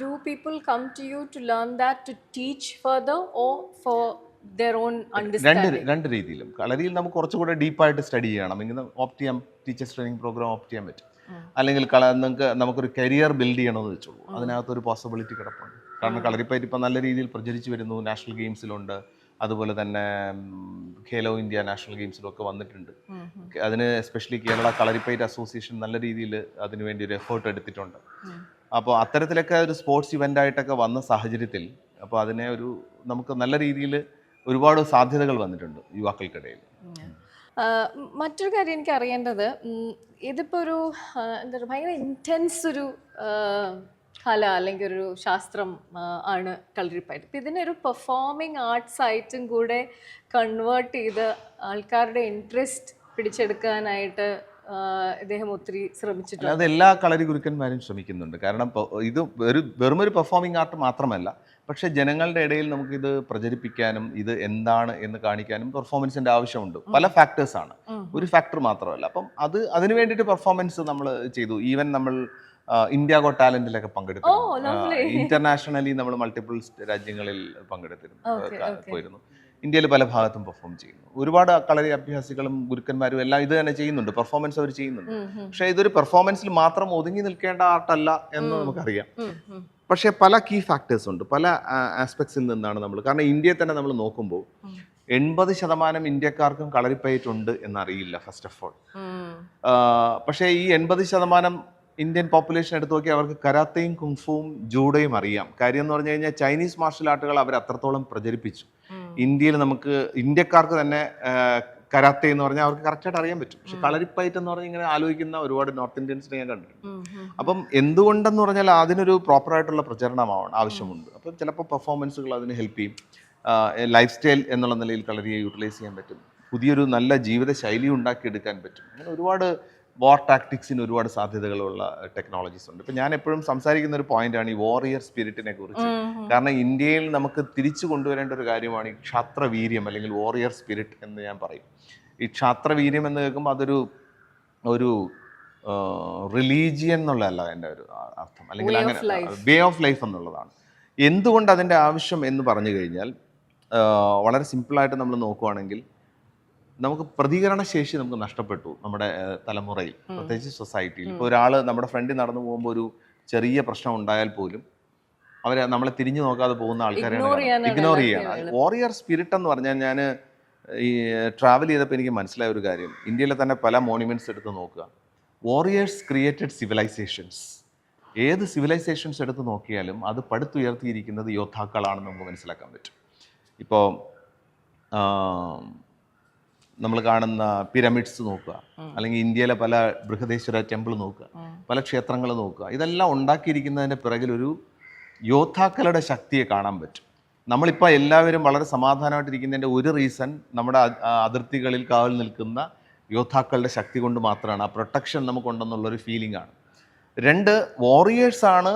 do people come to you to learn that to teach further or for their own understanding? രണ്ട് രീതിയിലും. കളരിയിൽ നമുക്ക് കുറച്ചുകൂടെ ഡീപ്പായിട്ട് സ്റ്റഡി ചെയ്യണം എങ്കിൽ ഓപ്റ്റ് ചെയ്യാൻ, ടീച്ചേഴ്സ് ട്രെയിനിങ് പ്രോഗ്രാം ഓപ്റ്റ് ചെയ്യാൻ പറ്റും. അല്ലെങ്കിൽ നമുക്കൊരു കരിയർ ബിൽഡ് ചെയ്യണമെന്ന് വെച്ചോളൂ, അതിനകത്തൊരു പോസിബിലിറ്റി കിടപ്പുണ്ട്. കാരണം കളരിപ്പയറ്റ് ഇപ്പം നല്ല രീതിയിൽ പ്രചരിച്ചു വരുന്നു, നാഷണൽ ഗെയിംസിലുണ്ട്, അതുപോലെ തന്നെ ഖേലോ ഇന്ത്യ നാഷണൽ ഗെയിംസിലൊക്കെ വന്നിട്ടുണ്ട്. അതിന് എസ്പെഷ്യലി കേരള കളരിപ്പയറ്റ് അസോസിയേഷൻ നല്ല രീതിയിൽ അതിനു വേണ്ടി ഒരു എഫേർട്ട് എടുത്തിട്ടുണ്ട്. അപ്പോൾ അത്തരത്തിലൊക്കെ ഒരു സ്പോർട്സ് ഇവൻ്റ് ആയിട്ടൊക്കെ വന്ന സാഹചര്യത്തിൽ അപ്പോൾ അതിനെ നമുക്ക് നല്ല രീതിയിൽ ഒരുപാട് സാധ്യതകൾ വന്നിട്ടുണ്ട് യുവാക്കൾക്കിടയിൽ. മറ്റൊരു കാര്യം എനിക്ക് അറിയേണ്ടത്, ഇതിപ്പോൾ ഒരു എന്താ പറയുക, ഭയങ്കര ഇൻറ്റൻസ് ഒരു കല അല്ലെങ്കിൽ ഒരു ശാസ്ത്രം ആണ് കളരിപ്പയറ്റ്. ഇപ്പം ഇതിനൊരു പെർഫോമിംഗ് ആർട്സ് ആയിട്ടും കൂടെ കൺവേർട്ട് ചെയ്ത് ആൾക്കാരുടെ ഇൻട്രസ്റ്റ് പിടിച്ചെടുക്കാനായിട്ട് ഇദ്ദേഹം ഒത്തിരി ശ്രമിച്ചിട്ടുണ്ട്. അത് എല്ലാ കളരി ഗുരുക്കന്മാരും ശ്രമിക്കുന്നുണ്ട്. കാരണം ഇത് വെറുമൊരു പെർഫോമിംഗ് ആർട്ട് മാത്രമല്ല, പക്ഷെ ജനങ്ങളുടെ ഇടയിൽ നമുക്കിത് പ്രചരിപ്പിക്കാനും ഇത് എന്താണ് എന്ന് കാണിക്കാനും പെർഫോമൻസിന്റെ ആവശ്യമുണ്ട്. പല ഫാക്ടേഴ്സാണ്, ഒരു ഫാക്ടർ മാത്രമല്ല. അപ്പം അതിന് വേണ്ടിയിട്ട് പെർഫോമൻസ് നമ്മൾ ചെയ്തു. ഈവൻ നമ്മൾ ഇന്ത്യ ഗോട്ട് ടാലന്റിലൊക്കെ പങ്കെടുത്തു. ഇന്റർനാഷണലി നമ്മൾ മൾട്ടിപ്പിൾ രാജ്യങ്ങളിൽ പോയിരുന്നു. ഇന്ത്യയിൽ പല ഭാഗത്തും പെർഫോം ചെയ്യുന്നു. ഒരുപാട് കളരി അഭ്യാസികളും ഗുരുക്കന്മാരും എല്ലാം ഇത് തന്നെ ചെയ്യുന്നുണ്ട്, പെർഫോമൻസ് അവർ ചെയ്യുന്നുണ്ട്. പക്ഷെ ഇതൊരു പെർഫോമൻസിൽ മാത്രം ഒതുങ്ങി നിൽക്കേണ്ട ആർട്ടല്ല എന്ന് നമുക്കറിയാം. പക്ഷേ പല കീ ഫാക്ടേഴ്സ് ഉണ്ട്, പല ആസ്പെക്ട്സിൽ നിന്നാണ് നമ്മൾ. കാരണം ഇന്ത്യയെ തന്നെ നമ്മൾ നോക്കുമ്പോൾ 80% ഇന്ത്യക്കാർക്കും കളരിപ്പയറ്റുണ്ട് എന്നറിയില്ല, ഫസ്റ്റ് ഓഫ് ഓൾ. പക്ഷേ ഈ 80% ഇന്ത്യൻ പോപ്പുലേഷൻ എടുത്ത് നോക്കി അവർക്ക് കരാത്തയും കുങ്ഫുവും ജൂഡോയും അറിയാം. കാര്യം എന്ന് പറഞ്ഞു കഴിഞ്ഞാൽ ചൈനീസ് മാർഷൽ ആർട്ടുകൾ അവർ അത്രത്തോളം പ്രചരിപ്പിച്ചു. ഇന്ത്യയിൽ നമുക്ക് ഇന്ത്യക്കാർക്ക് തന്നെ കരാത്തെ എന്ന് പറഞ്ഞാൽ അവർക്ക് കറക്റ്റായിട്ട് അറിയാൻ പറ്റും. പക്ഷെ കളരിപ്പയറ്റ് എന്ന് പറഞ്ഞാൽ ഇങ്ങനെ ആലോചിക്കുന്ന ഒരുപാട് നോർത്ത് ഇന്ത്യൻസിനെ ഞാൻ കണ്ടിട്ടുണ്ട്. അപ്പം എന്തുകൊണ്ടെന്ന് പറഞ്ഞാൽ അതിനൊരു പ്രോപ്പറായിട്ടുള്ള പ്രചരണം ആവശ്യമുണ്ട്. അപ്പം ചിലപ്പോൾ പെർഫോമൻസുകൾ അതിന് ഹെൽപ്പ് ചെയ്യും. ലൈഫ് സ്റ്റൈൽ എന്നുള്ള നിലയിൽ കളരിയെ യൂട്ടിലൈസ് ചെയ്യാൻ പറ്റും. പുതിയൊരു നല്ല ജീവിത ശൈലി ഉണ്ടാക്കിയെടുക്കാൻ പറ്റും. അങ്ങനെ ഒരുപാട് വാർ ടാക്ടിക്സിന് ഒരുപാട് സാധ്യതകളുള്ള ടെക്നോളജീസ് ഉണ്ട്. ഇപ്പം ഞാൻ എപ്പോഴും സംസാരിക്കുന്ന ഒരു പോയിന്റാണ് ഈ വാറിയർ സ്പിരിറ്റിനെ കുറിച്ച്. കാരണം ഇന്ത്യയിൽ നമുക്ക് തിരിച്ചു കൊണ്ടുവരേണ്ട ഒരു കാര്യമാണ് ഈ ക്ഷാത്രവീര്യം അല്ലെങ്കിൽ വാറിയർ സ്പിരിറ്റ് എന്ന് ഞാൻ പറയും. ഈ ക്ഷാത്രവീര്യം എന്ന് കേൾക്കുമ്പോൾ അതൊരു റിലീജിയൻ എന്നുള്ളതല്ല എൻ്റെ ഒരു അർത്ഥം, അല്ലെങ്കിൽ അങ്ങനെ വേ ഓഫ് ലൈഫ് എന്നുള്ളതാണ്. എന്തുകൊണ്ട് അതിൻ്റെ ആവശ്യം എന്ന് പറഞ്ഞു കഴിഞ്ഞാൽ വളരെ സിമ്പിളായിട്ട് നമ്മൾ നോക്കുവാണെങ്കിൽ നമുക്ക് പ്രതികരണശേഷി നമുക്ക് നഷ്ടപ്പെട്ടു നമ്മുടെ തലമുറയിൽ, പ്രത്യേകിച്ച് സൊസൈറ്റിയിൽ. ഇപ്പോൾ ഒരാൾ നമ്മുടെ ഫ്രണ്ടിൽ നടന്നു പോകുമ്പോൾ ഒരു ചെറിയ പ്രശ്നം ഉണ്ടായാൽ പോലും നമ്മളെ തിരിഞ്ഞു നോക്കാതെ പോകുന്ന ആൾക്കാരെയാണ് ഇഗ്നോർ ചെയ്യണം. വാറിയർ സ്പിരിറ്റ് എന്ന് പറഞ്ഞാൽ ഞാൻ ഈ ട്രാവൽ ചെയ്തപ്പോൾ എനിക്ക് മനസ്സിലായ ഒരു കാര്യം, ഇന്ത്യയിലെ തന്നെ പല മോണ്യുമെന്റ്സ് എടുത്ത് നോക്കുക, വാറിയേഴ്സ് ക്രിയേറ്റഡ് സിവിലൈസേഷൻസ്. ഏത് സിവിലൈസേഷൻസ് എടുത്ത് നോക്കിയാലും അത് പടുത്തുയർത്തിയിരിക്കുന്നത് യോദ്ധാക്കളാണെന്ന് നമുക്ക് മനസ്സിലാക്കാൻ പറ്റും. ഇപ്പോൾ നമ്മൾ കാണുന്ന പിരമിഡ്സ് നോക്കുക, അല്ലെങ്കിൽ ഇന്ത്യയിലെ പല ബൃഹദേശ്വര ടെമ്പിൾ നോക്കുക, പല ക്ഷേത്രങ്ങൾ നോക്കുക, ഇതെല്ലാം ഉണ്ടാക്കിയിരിക്കുന്നതിൻ്റെ പിറകിൽ ഒരു യോദ്ധാക്കളുടെ ശക്തിയെ കാണാൻ പറ്റും. നമ്മളിപ്പോൾ എല്ലാവരും വളരെ സമാധാനമായിട്ടിരിക്കുന്നതിൻ്റെ ഒരു റീസൺ നമ്മുടെ അതിർത്തികളിൽ കാവൽ നിൽക്കുന്ന യോദ്ധാക്കളുടെ ശക്തി കൊണ്ട് മാത്രമാണ്. ആ പ്രൊട്ടക്ഷൻ നമുക്കുണ്ടെന്നുള്ളൊരു ഫീലിംഗ് ആണ്. 2 വാറിയേഴ്സാണ്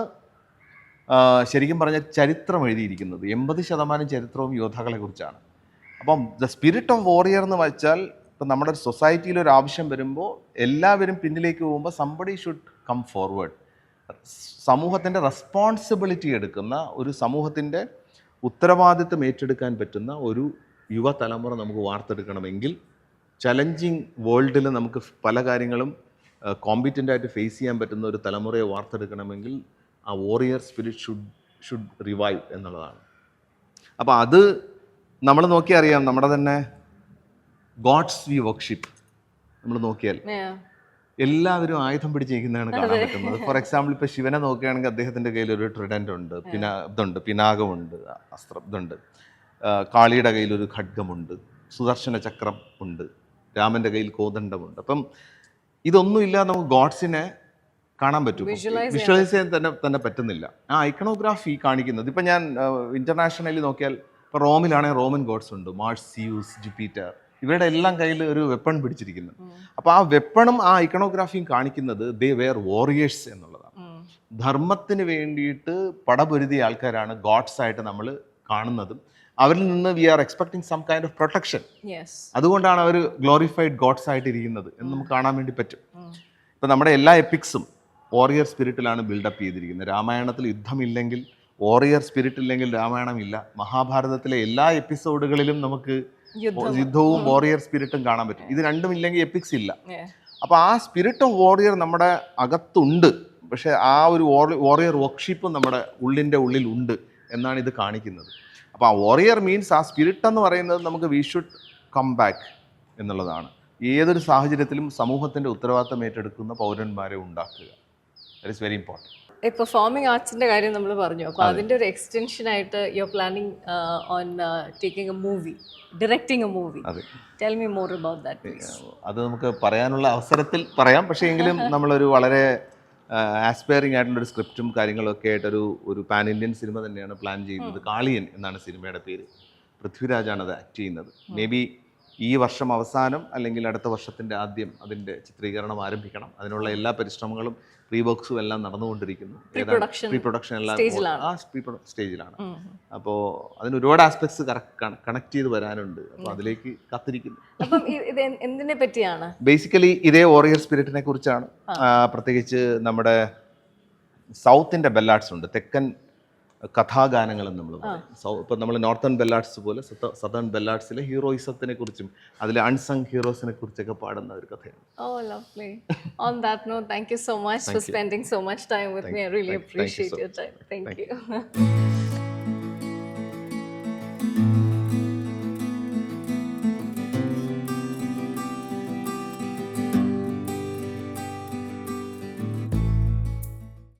ശരിക്കും പറഞ്ഞാൽ ചരിത്രം എഴുതിയിരിക്കുന്നത്. 80% ചരിത്രവും യോദ്ധാക്കളെ കുറിച്ചാണ്. അപ്പം ദ സ്പിരിറ്റ് ഓഫ് വാറിയർ എന്ന് വെച്ചാൽ ഇപ്പം നമ്മുടെ സൊസൈറ്റിയിൽ ഒരു ആവശ്യം വരുമ്പോൾ എല്ലാവരും പിന്നിലേക്ക് പോകുമ്പോൾ സംബഡി ഷുഡ് കം ഫോർവേഡ്. സമൂഹത്തിൻ്റെ റെസ്പോൺസിബിലിറ്റി എടുക്കുന്ന, ഒരു സമൂഹത്തിൻ്റെ ഉത്തരവാദിത്വം ഏറ്റെടുക്കാൻ പറ്റുന്ന ഒരു യുവതലമുറ നമുക്ക് വാർത്തെടുക്കണമെങ്കിൽ, ചലഞ്ചിങ് വേൾഡിൽ നമുക്ക് പല കാര്യങ്ങളും കോമ്പീറ്റൻ്റായിട്ട് ഫേസ് ചെയ്യാൻ പറ്റുന്ന ഒരു തലമുറയെ വാർത്തെടുക്കണമെങ്കിൽ ആ വാറിയർ സ്പിരിറ്റ് ഷുഡ് റിവൈവ് എന്നുള്ളതാണ്. അപ്പോൾ അത് നമ്മൾ നോക്കിയാൽ അറിയാം. നമ്മുടെ തന്നെ ഗോഡ്സ് വി വർഷിപ്പ് നമ്മൾ നോക്കിയാൽ എല്ലാവരും ആയുധം പിടിച്ചിരിക്കുന്നതാണ് കാണാൻ പറ്റുന്നത്. ഫോർ എക്സാമ്പിൾ ഇപ്പോൾ ശിവനെ നോക്കുകയാണെങ്കിൽ അദ്ദേഹത്തിൻ്റെ കയ്യിൽ ഒരു ട്രിഡൻ്റ് ഉണ്ട്, പിനാകമുണ്ട്, ഇതുണ്ട്. കാളിയുടെ കയ്യിൽ ഒരു ഖഡ്ഗമുണ്ട്, സുദർശന ചക്രം ഉണ്ട്, രാമൻ്റെ കയ്യിൽ കോദണ്ഡമുണ്ട്. അപ്പം ഇതൊന്നുമില്ല നമുക്ക് ഗോഡ്സിനെ കാണാൻ പറ്റും, വിഷ്വലൈസ് ചെയ്യാൻ തന്നെ പറ്റുന്നില്ല. ആ ഐക്കണോഗ്രാഫി കാണിക്കുന്നത് ഇപ്പം ഞാൻ ഇന്റർനാഷണലി നോക്കിയാൽ ഇപ്പോൾ റോമിലാണെങ്കിൽ റോമൻ ഗോഡ്സ് ഉണ്ട്, മാർസ്, സിയൂസ്, ജുപ്പിറ്റർ, ഇവരുടെ എല്ലാം കയ്യിൽ ഒരു വെപ്പൺ പിടിച്ചിരിക്കുന്നു. അപ്പോൾ ആ വെപ്പണും ആ ഐക്കണോഗ്രാഫിയും കാണിക്കുന്നത് ദേ വെയർ വാറിയേഴ്സ് എന്നുള്ളതാണ്. ധർമ്മത്തിന് വേണ്ടിയിട്ട് പടപൊരുതിയ ആൾക്കാരാണ് ഗോഡ്സ് ആയിട്ട് നമ്മൾ കാണുന്നതും. അവരിൽ നിന്ന് we are expecting some kind of protection. അതുകൊണ്ടാണ് അവർ ഗ്ലോറിഫൈഡ് ഗോഡ്സ് ആയിട്ട് ഇരിക്കുന്നത് എന്ന് നമുക്ക് കാണാൻ വേണ്ടി പറ്റും. ഇപ്പം നമ്മുടെ എല്ലാ എപ്പിക്സും വാറിയർ സ്പിരിറ്റിലാണ് ബിൽഡപ്പ് ചെയ്തിരിക്കുന്നത്. രാമായണത്തിൽ യുദ്ധമില്ലെങ്കിൽ വോറിയർ സ്പിരിറ്റ് ഇല്ലെങ്കിൽ രാമായണം ഇല്ല. മഹാഭാരതത്തിലെ എല്ലാ എപ്പിസോഡുകളിലും നമുക്ക് യുദ്ധവും വോറിയർ സ്പിരിറ്റും കാണാൻ പറ്റും. ഇത് രണ്ടും ഇല്ലെങ്കിൽ എപ്പിക്സ് ഇല്ല. അപ്പോൾ ആ സ്പിരിറ്റ് ഓഫ് വോറിയർ നമ്മുടെ അകത്തുണ്ട്. പക്ഷേ ആ ഒരു വോറിയർ വർക്ക്ഷിപ്പും നമ്മുടെ ഉള്ളിൽ ഉണ്ട് എന്നാണ് ഇത് കാണിക്കുന്നത്. അപ്പോൾ ആ വോറിയർ മീൻസ് ആ സ്പിരിറ്റ് എന്ന് പറയുന്നത് നമുക്ക് വി ഷുഡ് കം ബാക്ക് എന്നുള്ളതാണ്. ഏതൊരു സാഹചര്യത്തിലും സമൂഹത്തിൻ്റെ ഉത്തരവാദിത്തം ഏറ്റെടുക്കുന്ന പൗരന്മാരെ ഉണ്ടാക്കുക. That is very important. Performing ആർട്സിന്റെ കാര്യം നമ്മൾ പറഞ്ഞു. അപ്പോൾ അതിന്റെ ഒരു എക്സ്റ്റൻഷൻ ആയിട്ട് you are planning on taking a movie, directing a movie. Tell me more about that please. അത് നമുക്ക് പറയാനുള്ള അവസരത്തിൽ പറയാം. പക്ഷേ എങ്കിലും നമ്മളൊരു വളരെ ആസ്പയറിംഗ് ആയിട്ടുള്ളൊരു സ്ക്രിപ്റ്റും കാര്യങ്ങളൊക്കെ ആയിട്ടൊരു പാൻ ഇന്ത്യൻ സിനിമ തന്നെയാണ് പ്ലാൻ ചെയ്യുന്നത്. കാളിയൻ എന്നാണ് സിനിമയുടെ പേര്. പൃഥ്വിരാജാണ് അത് ആക്ട് ചെയ്യുന്നത്. മേ ബി ഈ വർഷം അവസാനം അല്ലെങ്കിൽ അടുത്ത വർഷത്തിൻ്റെ ആദ്യം അതിൻ്റെ ചിത്രീകരണം ആരംഭിക്കണം. അതിനുള്ള എല്ലാ പരിശ്രമങ്ങളും പ്രീ വർക്ക്സും എല്ലാം നടന്നുകൊണ്ടിരിക്കുന്നു. പ്രീ പ്രൊഡക്ഷൻ എല്ലാം സ്റ്റേജിലാണ്. അപ്പോൾ അതിന് ഒരുപാട് ആസ്പെക്ട്സ് കണക്ട് ചെയ്ത് വരാനുണ്ട്. അപ്പോൾ അതിലേക്ക് കാത്തിരിക്കുന്നു. അപ്പം ഇത് എന്തിനെ പറ്റിയാണ്? ബേസിക്കലി ഇതേ വോറിയർ സ്പിരിറ്റിനെ കുറിച്ചാണ്. പ്രത്യേകിച്ച് നമ്മുടെ സൗത്തിൻ്റെ ബെല്ലാഡ്സ് ഉണ്ട്, തെക്കൻ കഥാഗാനങ്ങൾ എന്ന് നമ്മൾ പറയും. ഇപ്പം നമ്മൾ നോർത്തേൺ ബെല്ലാഡ്സ് പോലെ സദേൺ ബെല്ലാഡ്സിലെ ഹീറോയിസത്തിനെ കുറിച്ചും അതിലെ അൺസങ് ഹീറോസിനെ കുറിച്ചൊക്കെ പാടുന്ന ഒരു കഥയാണ്. Oh, lovely. On that note, thank you so much for spending so much time with me. I really appreciate your time. Thank you.